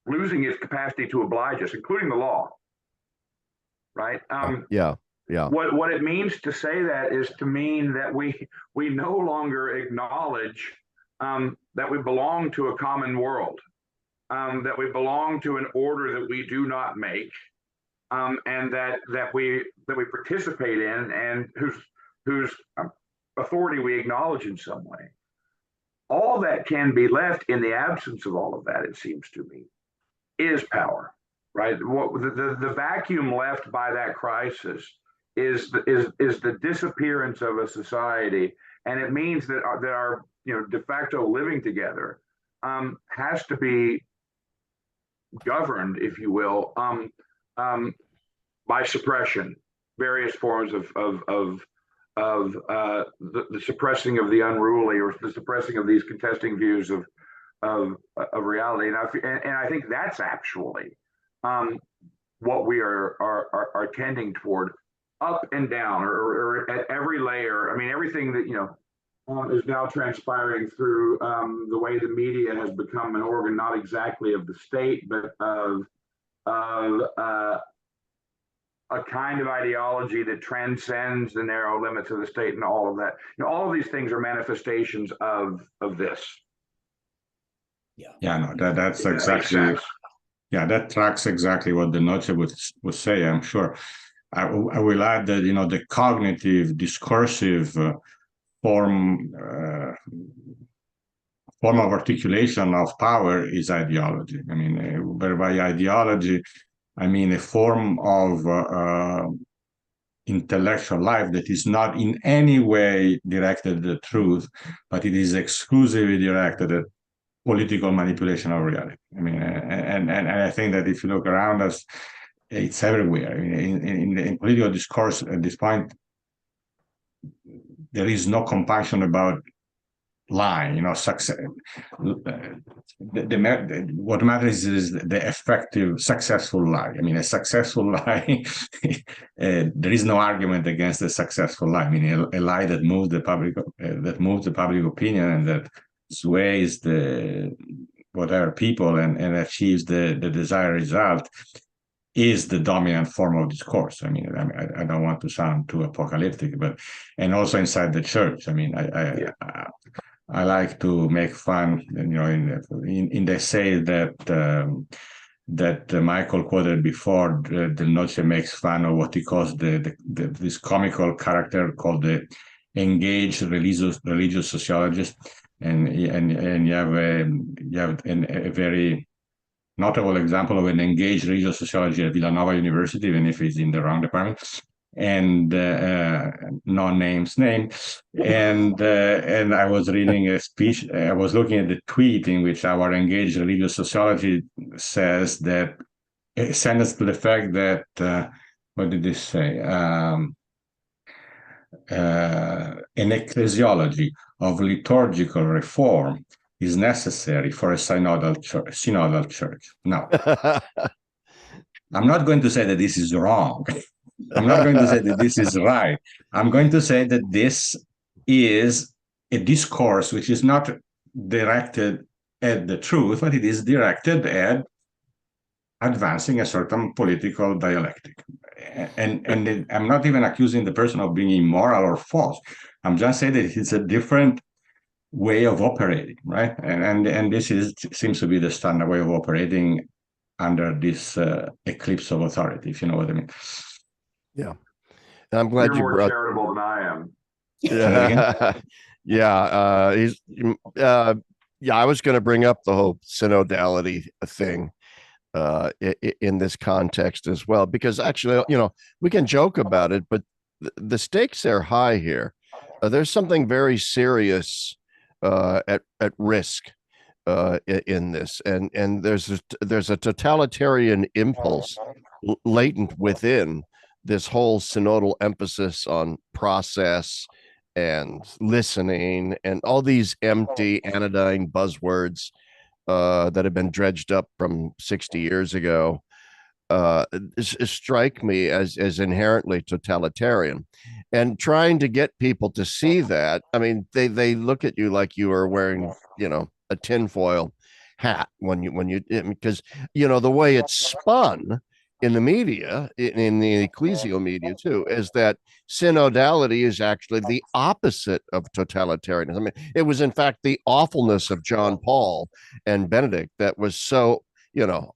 losing its capacity to oblige us, including the law, right? Yeah. What it means to say that is to mean that we no longer acknowledge that we belong to a common world, that we belong to an order that we do not make, and that we participate in, and whose authority we acknowledge in some way. All that can be left in the absence of all of that, it seems to me, is power, right? The vacuum left by that crisis is the disappearance of a society, and it means that our de facto living together has to be governed, if you will, by suppression, various forms of the suppressing of the unruly, or the suppressing of these contesting views of reality, and I think that's actually what we are tending toward, up and down, or at every layer. I mean, everything that is now transpiring through the way the media has become an organ, not exactly of the state, but of a kind of ideology that transcends the narrow limits of the state, and all of that. All of these things are manifestations of this. Yeah, no, that's If that makes exactly. sense. Yeah, that tracks exactly what Del Noce would say, I'm sure. I will add that, the cognitive, discursive form of articulation of power is ideology. I mean, whereby ideology, I mean a form of intellectual life that is not in any way directed at the truth, but it is exclusively directed at political manipulation of reality. I mean, and I think that if you look around us, it's everywhere. I mean, in political discourse at this point, there is no compunction about lying. Success. What matters is the effective, successful lie. I mean, a successful lie. There is no argument against a successful lie. I mean, a lie that moves the public opinion and that sways the whatever people and achieves the desired result is the dominant form of discourse. I mean, I don't want to sound too apocalyptic, and also inside the church. I mean, I like to make fun, in the essay that Michael quoted before. Del Noce makes fun of what he calls this comical character called the engaged religious sociologist, and you have a very notable example of an engaged religious sociology at Villanova University, even if he's in the wrong department, and no names named. And I was reading a speech. I was looking at the tweet in which our engaged religious sociology says that a sentence to the fact that what did this say? An ecclesiology of liturgical reform is necessary for a synodal church. Now, I'm not going to say that this is wrong. I'm not going to say that this is right. I'm going to say that this is a discourse which is not directed at the truth, but it is directed at advancing a certain political dialectic. And I'm not even accusing the person of being immoral or false. I'm just saying that it's a different way of operating, right? And this seems to be the standard way of operating under this eclipse of authority, if you know what I mean. Yeah, and I'm glad You're you more brought. charitable than I am. Yeah, yeah. I was going to bring up the whole synodality thing in this context as well, because actually, we can joke about it, but the stakes are high here. There's something very serious at risk in this, and there's a totalitarian impulse latent within this whole synodal emphasis on process and listening and all these empty anodyne buzzwords that have been dredged up from 60 years ago strike me as inherently totalitarian, and trying to get people to see that. I mean, they look at you like you are wearing, a tinfoil hat when you because the way it's spun in the media, in the ecclesial media too, is that synodality is actually the opposite of totalitarianism. I mean, it was in fact the awfulness of John Paul and Benedict that was so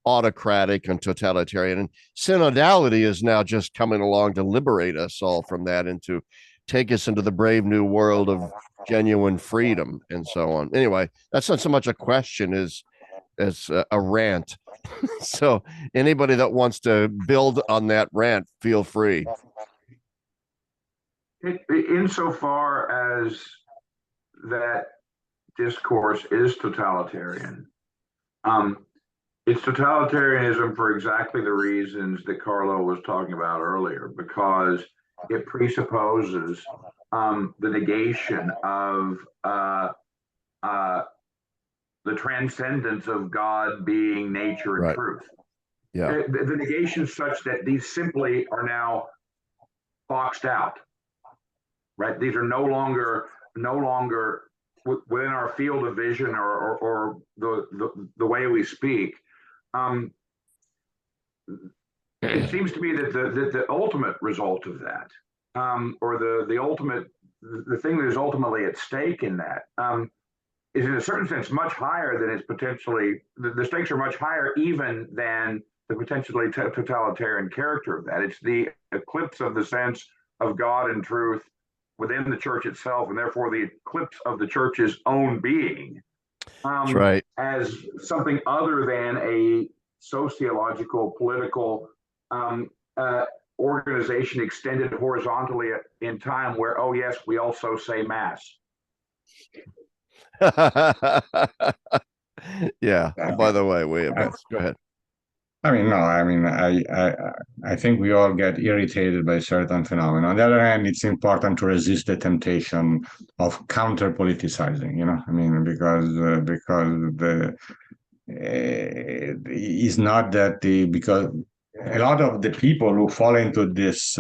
autocratic and totalitarian. And synodality is now just coming along to liberate us all from that and to take us into the brave new world of genuine freedom and so on. Anyway, that's not so much a question as a rant. So anybody that wants to build on that rant, feel free. Insofar as that discourse is totalitarian, it's totalitarianism for exactly the reasons that Carlo was talking about earlier, because it presupposes the negation of the transcendence of God being nature and Right. truth. Yeah. The negation is such that these simply are now boxed out, right? These are no longer within our field of vision or the way we speak. It seems to me that the ultimate result of that, or the thing that is ultimately at stake in that, is in a certain sense much higher than it's potentially, the stakes are much higher even than the potentially totalitarian character of that. It's the eclipse of the sense of God and truth within the church itself, and therefore the eclipse of the church's own being, That's right. as something other than a sociological, political organization extended horizontally in time where, oh yes, we also say mass. Yeah. Oh, by the way, go ahead. I mean, no, I mean, I think we all get irritated by certain phenomena. On the other hand, it's important to resist the temptation of counter politicizing, you know, I mean, because the it's not that because a lot of the people who fall into this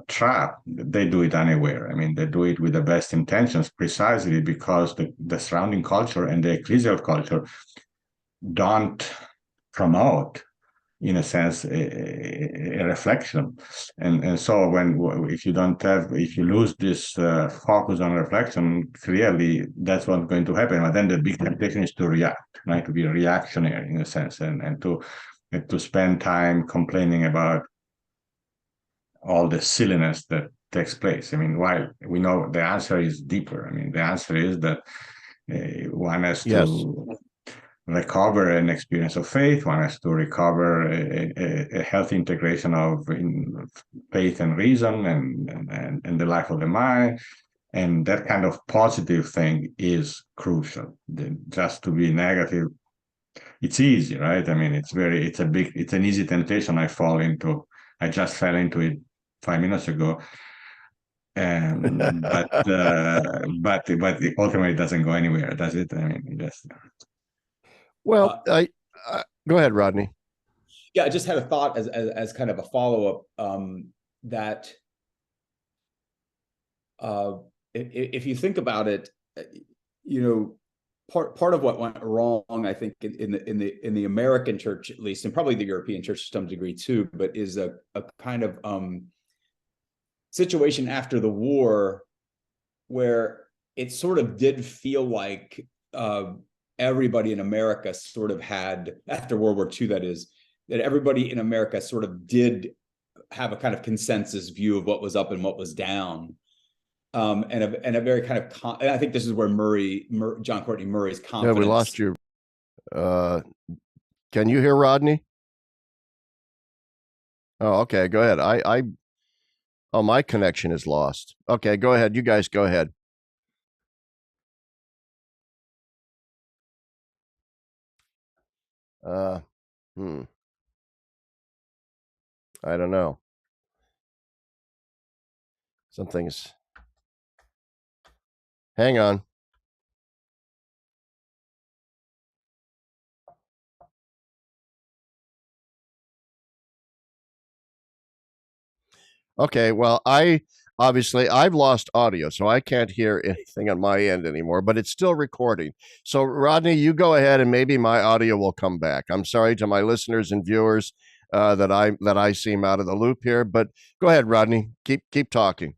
trap, they do it unaware. I mean, they do it with the best intentions, precisely because the surrounding culture and the ecclesial culture don't promote, in a sense, a reflection, and so if you lose this focus on reflection, clearly that's what's going to happen. But then the big temptation is to react, right? To be reactionary in a sense, and to spend time complaining about all the silliness that takes place. I mean, while we know the answer is deeper. I mean, the answer is that one has to recover an experience of faith. One has to recover a healthy integration of faith and reason and the life of the mind. And that kind of positive thing is crucial. Just to be negative, it's easy, right? I mean, it's an easy temptation I fall into. I just fell into it 5 minutes ago. But ultimately it doesn't go anywhere, does it? I mean, just. Well, go ahead, Rodney. Yeah, I just had a thought as kind of a follow-up, that if you think about it, you know, part of what went wrong, I think, in the American church, at least, and probably the European church to some degree too, but is a kind of situation after the war where it sort of did feel like everybody in America sort of had, after World War II, that is, that everybody in America sort of did have a kind of consensus view of what was up and what was down. And a very kind of, and I think this is where John Courtney Murray's confidence. Yeah, we lost you. Can you hear Rodney? Oh, okay, go ahead. Oh, my connection is lost. Okay, go ahead. You guys go ahead. I don't know. Something's. Hang on. Okay, well, I've lost audio, so I can't hear anything on my end anymore, but it's still recording. So, Rodney, you go ahead and maybe my audio will come back. I'm sorry to my listeners and viewers that I seem out of the loop here, but go ahead, Rodney. Keep talking.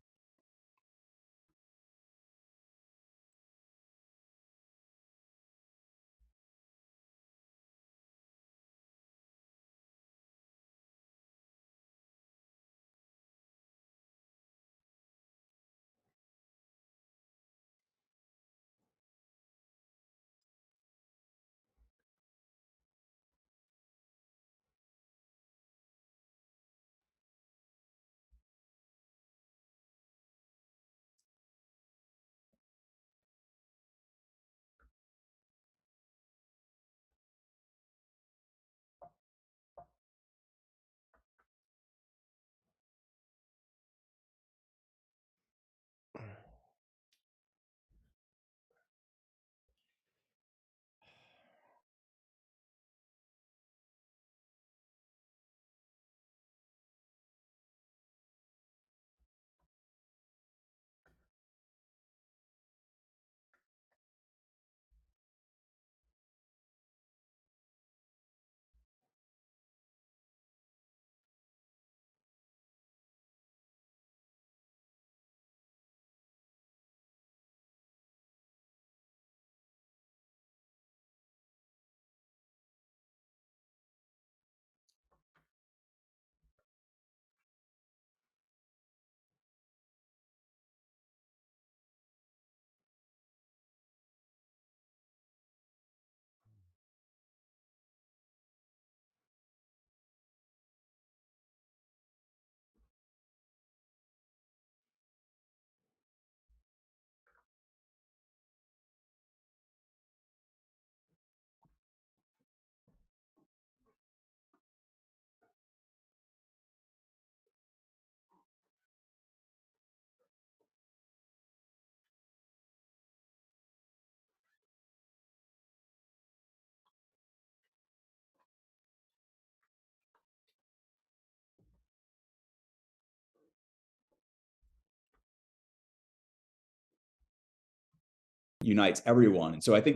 unites everyone. And so I think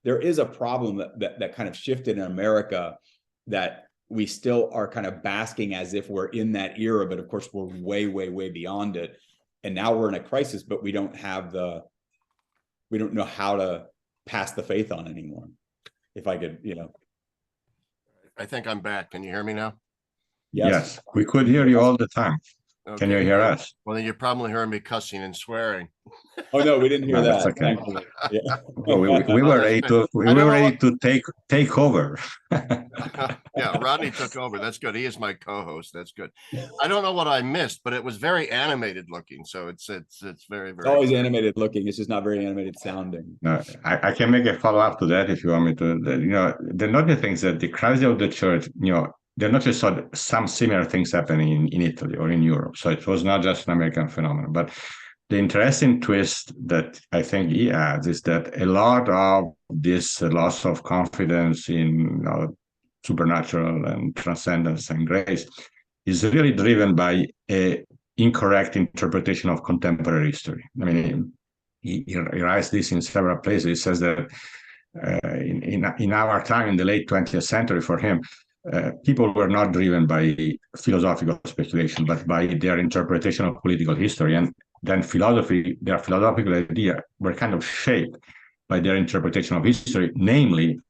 there is a problem that kind of shifted in America, that we still are kind of basking as if we're in that era, but of course we're way, way, way beyond it. And now we're in a crisis, but we don't know how to pass the faith on anymore. If I could, I think I'm back. Can you hear me now? Yes, we could hear you all the time. Okay. Can you hear us? Well, then you're probably hearing me cussing and swearing. Oh no, we didn't hear No, that's that. okay. Thankfully. Yeah. Well, we were ready to take over. Yeah, Rodney took over. That's good. He is my co-host. That's good. I don't know what I missed, but it was very animated looking. So it's very, very. It's always animated looking. It's just not very animated sounding. No, I can make a follow-up to that if you want me to. The notable things that the crisis of the church, they not just saw some similar things happening in Italy or in Europe. So it was not just an American phenomenon. But the interesting twist that I think he adds is that a lot of this loss of confidence in supernatural and transcendence and grace is really driven by an incorrect interpretation of contemporary history. I mean, he writes this in several places. He says that in our time, in the late 20th century, for him, people were not driven by philosophical speculation, but by their interpretation of political history. And then their philosophical ideas were kind of shaped by their interpretation of history, namely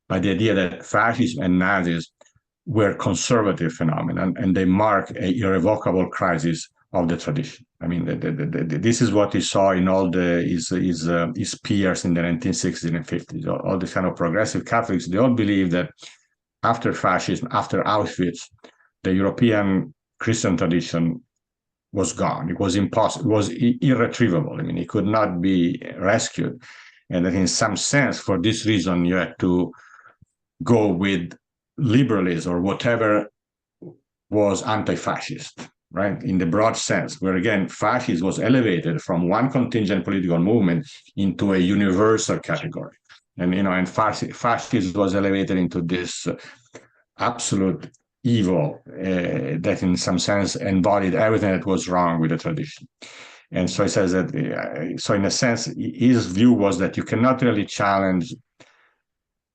by the idea that fascism and Nazis were conservative phenomena, and they mark an irrevocable crisis of the tradition. I mean, this is what he saw in all his peers in the 1960s and 50s. All the kind of progressive Catholics, they all believe that after fascism, after Auschwitz, the European Christian tradition was gone. It was impossible. It was irretrievable. I mean, it could not be rescued. And that in some sense, for this reason, you had to go with liberalism or whatever was anti-fascist, right? In the broad sense, where again, fascism was elevated from one contingent political movement into a universal category. And fascism was elevated into this absolute evil that in some sense embodied everything that was wrong with the tradition. And so he says that, so in a sense, his view was that you cannot really challenge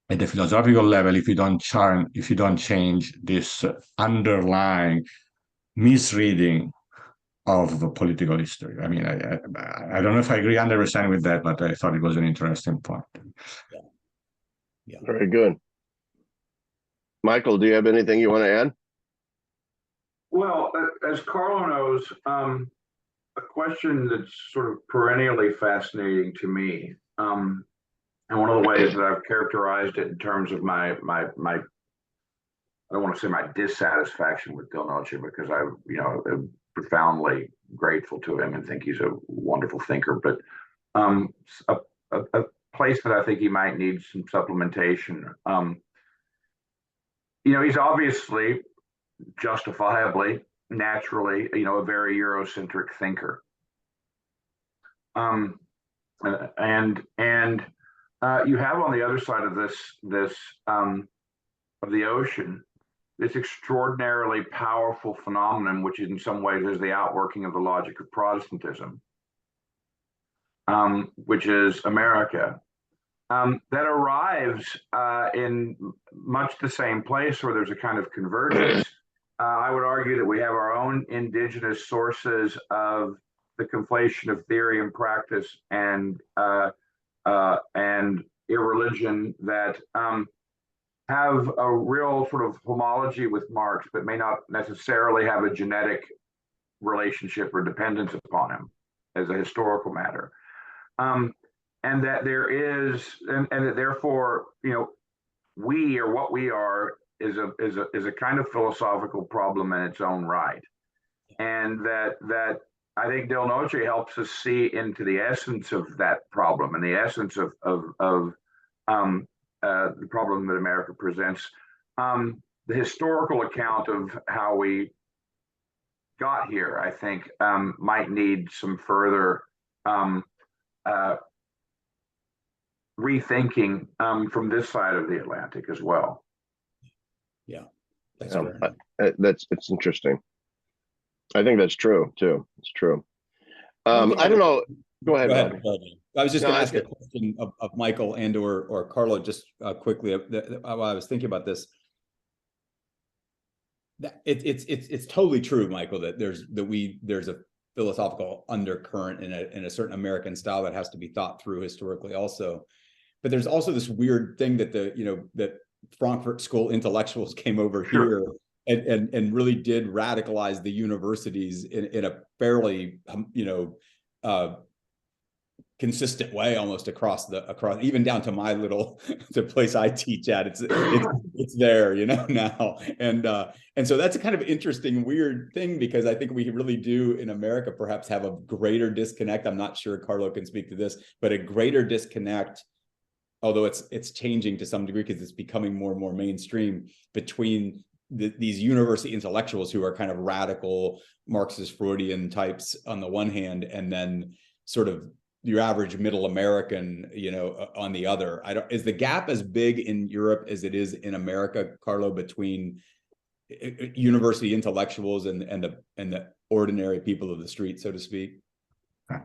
at the philosophical level if you don't change this underlying misreading of the political history. I mean, I don't know if I agree 100% with that, but I thought it was an interesting point. Yeah. Very good. Michael, do you have anything you want to add? Well, as Carlo knows, a question that's sort of perennially fascinating to me, and one of the ways that I've characterized it in terms of my I don't want to say my dissatisfaction with Del Noce, because I'm profoundly grateful to him and think he's a wonderful thinker, but a place that I think he might need some supplementation. He's obviously, justifiably, naturally, a very Eurocentric thinker. And you have on the other side of this of the ocean, this extraordinarily powerful phenomenon, which in some ways is the outworking of the logic of Protestantism, which is America, that arrives in much the same place where there's a kind of convergence. I would argue that we have our own indigenous sources of the conflation of theory and practice and irreligion that have a real sort of homology with Marx, but may not necessarily have a genetic relationship or dependence upon him as a historical matter. And that there is, and that therefore, we, or what we are, is a kind of philosophical problem in its own right, and that I think Del Noce helps us see into the essence of that problem and the essence of the problem that America presents. The historical account of how we got here, I think, might need some further rethinking from this side of the Atlantic as well. Yeah, it's interesting. I think that's true too. It's true. I don't know. Go ahead. I was just No, going to I ask a question of Michael and or Carlo just quickly while I was thinking about this. It's totally true, Michael, that there's a philosophical undercurrent in a certain American style that has to be thought through historically also. But there's also this weird thing that that Frankfurt School intellectuals came over here and really did radicalize the universities in a fairly consistent way almost across even down to my the place I teach at. It's there, now. And so that's a kind of interesting, weird thing, because I think we really do in America perhaps have a greater disconnect. I'm not sure Carlo can speak to this, but a greater disconnect, although it's changing to some degree because it's becoming more and more mainstream, between these university intellectuals who are kind of radical Marxist Freudian types on the one hand, and then sort of your average middle American, on the other. Is the gap as big in Europe as it is in America, Carlo, between university intellectuals and the ordinary people of the street, so to speak?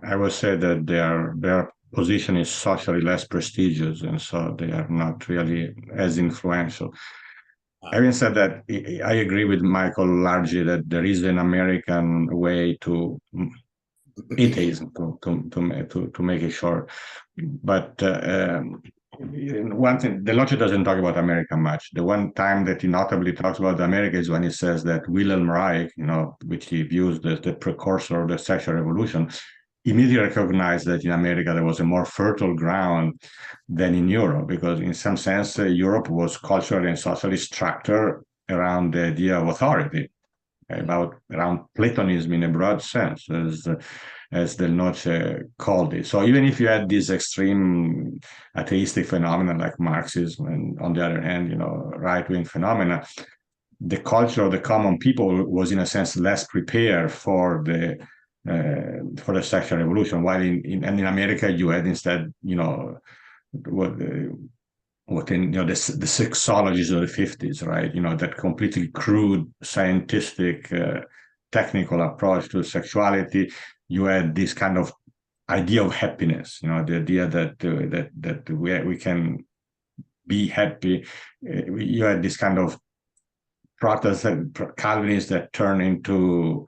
I would say that their position is socially less prestigious, and so they are not really as influential. Having said that, I agree with Michael largely that there is an American way to atheism, to make it short. But one thing, Del Noce doesn't talk about America much. The one time that he notably talks about America is when he says that Wilhelm Reich, which he views as the precursor of the sexual revolution, immediately recognized that in America there was a more fertile ground than in Europe, because in some sense Europe was culturally and socially structured around the idea of authority, around Platonism in a broad sense, as Del Noce called it. So even if you had this extreme atheistic phenomenon like Marxism, and on the other hand, right-wing phenomena, the culture of the common people was in a sense less prepared for the sexual revolution, while in America you had instead, the sexologies of the 50s, right? That completely crude, scientific, technical approach to sexuality. You had this kind of idea of happiness, the idea that we can be happy. You had this kind of Protestant Calvinists that turn into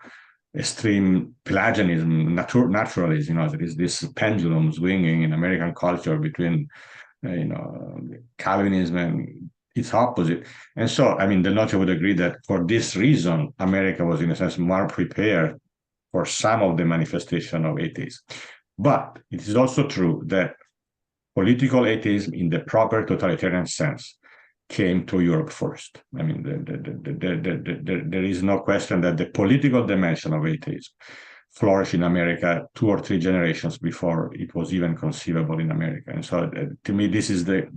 extreme Pelagianism, naturalism. There is this pendulum swinging in American culture between Calvinism and its opposite. And so, Del Noce would agree that for this reason, America was in a sense more prepared for some of the manifestation of atheism. But it is also true that political atheism in the proper totalitarian sense came to Europe first. There is no question that the political dimension of atheism flourished in America 2 or 3 generations before it was even conceivable in America. And so to me, this is the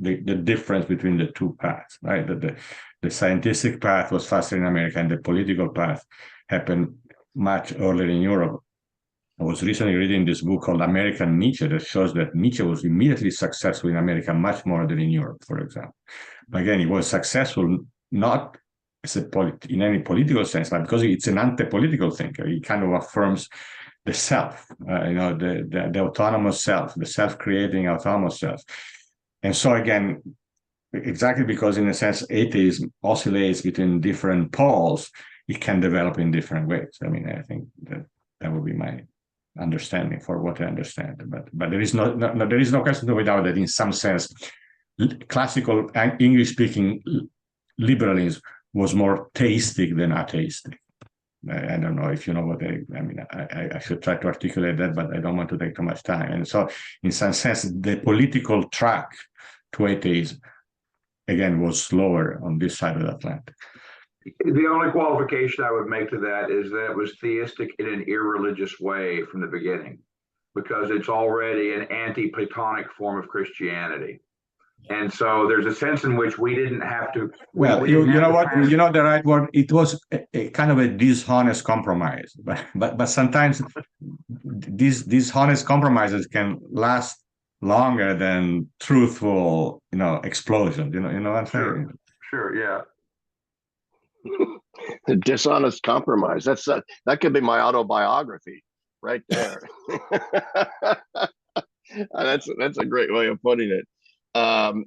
difference between the two paths, right? That the scientific path was faster in America, and the political path happened much earlier in Europe. I was recently reading this book called American Nietzsche that shows that Nietzsche was immediately successful in America much more than in Europe, for example. But again, he was successful not as in any political sense, but because it's an anti-political thinker. He kind of affirms the self, the autonomous self, the self-creating autonomous self. And so again, exactly because in a sense atheism oscillates between different poles, it can develop in different ways. I think that would be my understanding for what I understand. But there is there is no question without that in some sense classical English-speaking liberalism was more theistic than atheistic. I don't know if you know what I should try to articulate that, but I don't want to take too much time. And so in some sense, the political track to atheism, again, was slower on this side of the Atlantic. The only qualification I would make to that is that it was theistic in an irreligious way from the beginning, because it's already an anti-Platonic form of Christianity. And so there's a sense in which we didn't have to. You know what? You know the right word. It was a kind of a dishonest compromise, but sometimes these dishonest compromises can last longer than truthful, explosions. You know what I'm saying? Sure. Yeah. The dishonest compromise. That could be my autobiography right there. That's a great way of putting it. Um,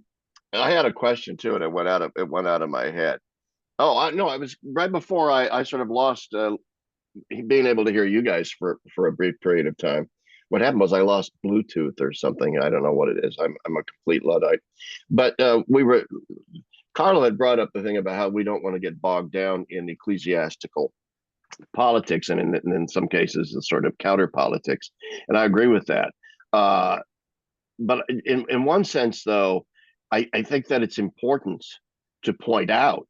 I had a question too, and it went out of my head. Oh, I no, I was right before I sort of lost being able to hear you guys for a brief period of time. What happened was I lost Bluetooth or something. I don't know what it is. I'm a complete luddite. But Carlo had brought up the thing about how we don't want to get bogged down in ecclesiastical politics, and in some cases, the sort of counter politics. And I agree with that. But in one sense, though, I think that it's important to point out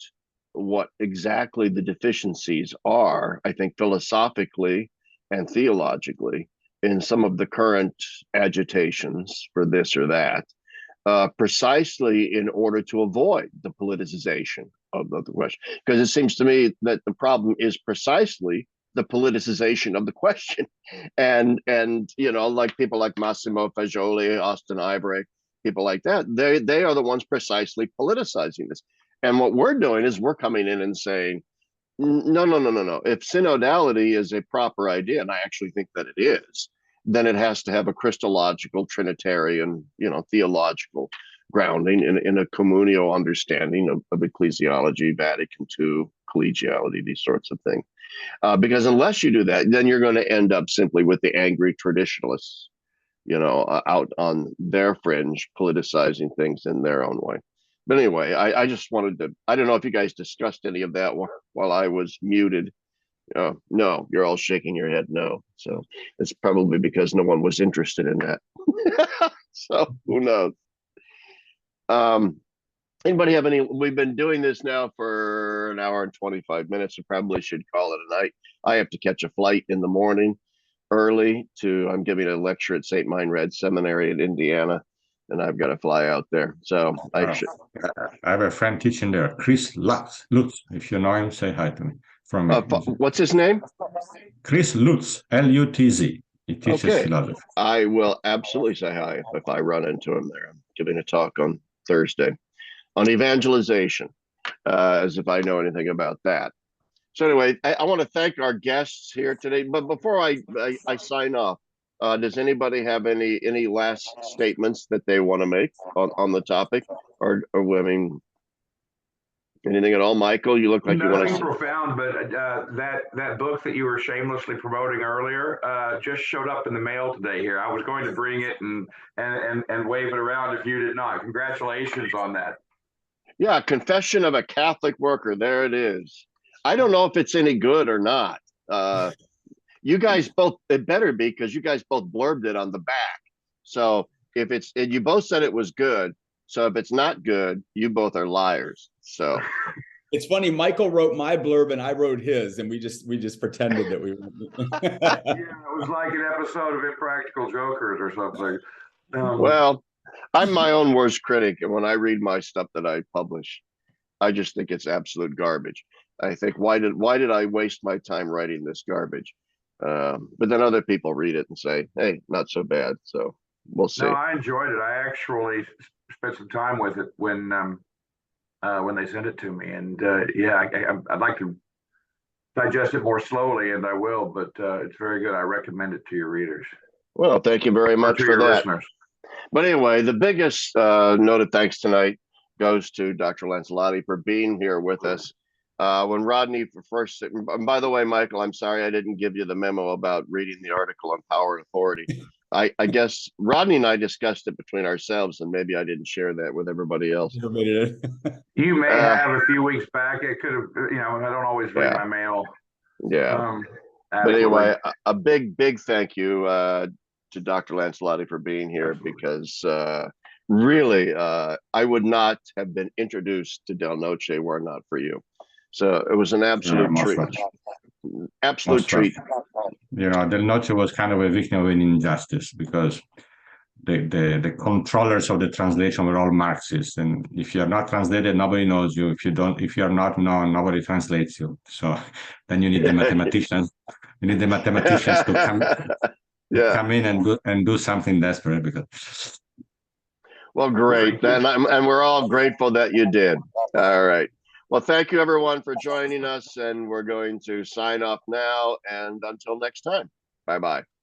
what exactly the deficiencies are, I think, philosophically and theologically in some of the current agitations for this or that, precisely in order to avoid the politicization of the question. Because it seems to me that the problem is precisely the politicization of the question. And like people like Massimo Fagioli, Austin Ivory, people like that, they are the ones precisely politicizing this. And what we're doing is we're coming in and saying, no, no, no, no, no. If synodality is a proper idea, and I actually think that it is, then it has to have a Christological, Trinitarian, theological grounding in a communal understanding of ecclesiology, Vatican II, collegiality, these sorts of things. Because unless you do that, then you're going to end up simply with the angry traditionalists, out on their fringe, politicizing things in their own way. But anyway, I just wanted to, I don't know if you guys discussed any of that while I was muted. No, you're all shaking your head no. So it's probably because no one was interested in that. So who knows? Anybody have any? We've been doing this now for an hour and 25 minutes. We probably should call it a night. I have to catch a flight in the morning early I'm giving a lecture at St. Meinrad Seminary in Indiana, and I've got to fly out there. So I have a friend teaching there, Chris Lutz. If you know him, say hi to me. From what's his name? Chris Lutz, Lutz. He teaches philosophy. I will absolutely say hi if I run into him there. I'm giving a talk on Thursday on evangelization, as if I know anything about that. So anyway, I want to thank our guests here today. But before I sign off, does anybody have any last statements that they want to make on the topic, or I mean, anything at all? Michael, you look like you want to. Nothing profound, but that book that you were shamelessly promoting earlier just showed up in the mail today. Here, I was going to bring it and wave it around if you did not. Congratulations on that. Yeah, Confession of a Catholic Worker. There it is. I don't know if it's any good or not. You guys both, it better be, because you guys both blurbed it on the back. So and you both said it was good. So if it's not good, you both are liars. So it's funny. Michael wrote my blurb and I wrote his, and we just pretended that we. Yeah, it was like an episode of Impractical Jokers or something. Well, I'm my own worst critic, and when I read my stuff that I publish, I just think it's absolute garbage. I think, why did I waste my time writing this garbage? But then other people read it and say, hey, not so bad. So we'll see. No, I enjoyed it. I actually spent some time with it when they sent it to me, and I'd like to digest it more slowly, and I will. But it's very good. I recommend it to your readers. Well, thank you very much for that. Listeners. But anyway, the biggest note of thanks tonight goes to Dr. Lancellotti for being here with us. When Rodney first, by the way, Michael, I'm sorry I didn't give you the memo about reading the article on power and authority. I guess Rodney and I discussed it between ourselves, and maybe I didn't share that with everybody else. You may have a few weeks back. It could have, I don't always read my mail. Yeah. But anyway, a big thank you to Dr. Lancellotti for being here, because really, I would not have been introduced to Del Noce were it not for you. So it was an absolute treat. Absolute treat. Del Noce was kind of a victim of an injustice, because the controllers of the translation were all Marxists, and if you're not translated, nobody knows you. If you're not known, nobody translates you. So then you need the mathematicians. You need the mathematicians to come in and do something desperate. Because well, great, and we're all grateful that you did. All right. Well, thank you everyone for joining us, and we're going to sign off now. And until next time, bye-bye.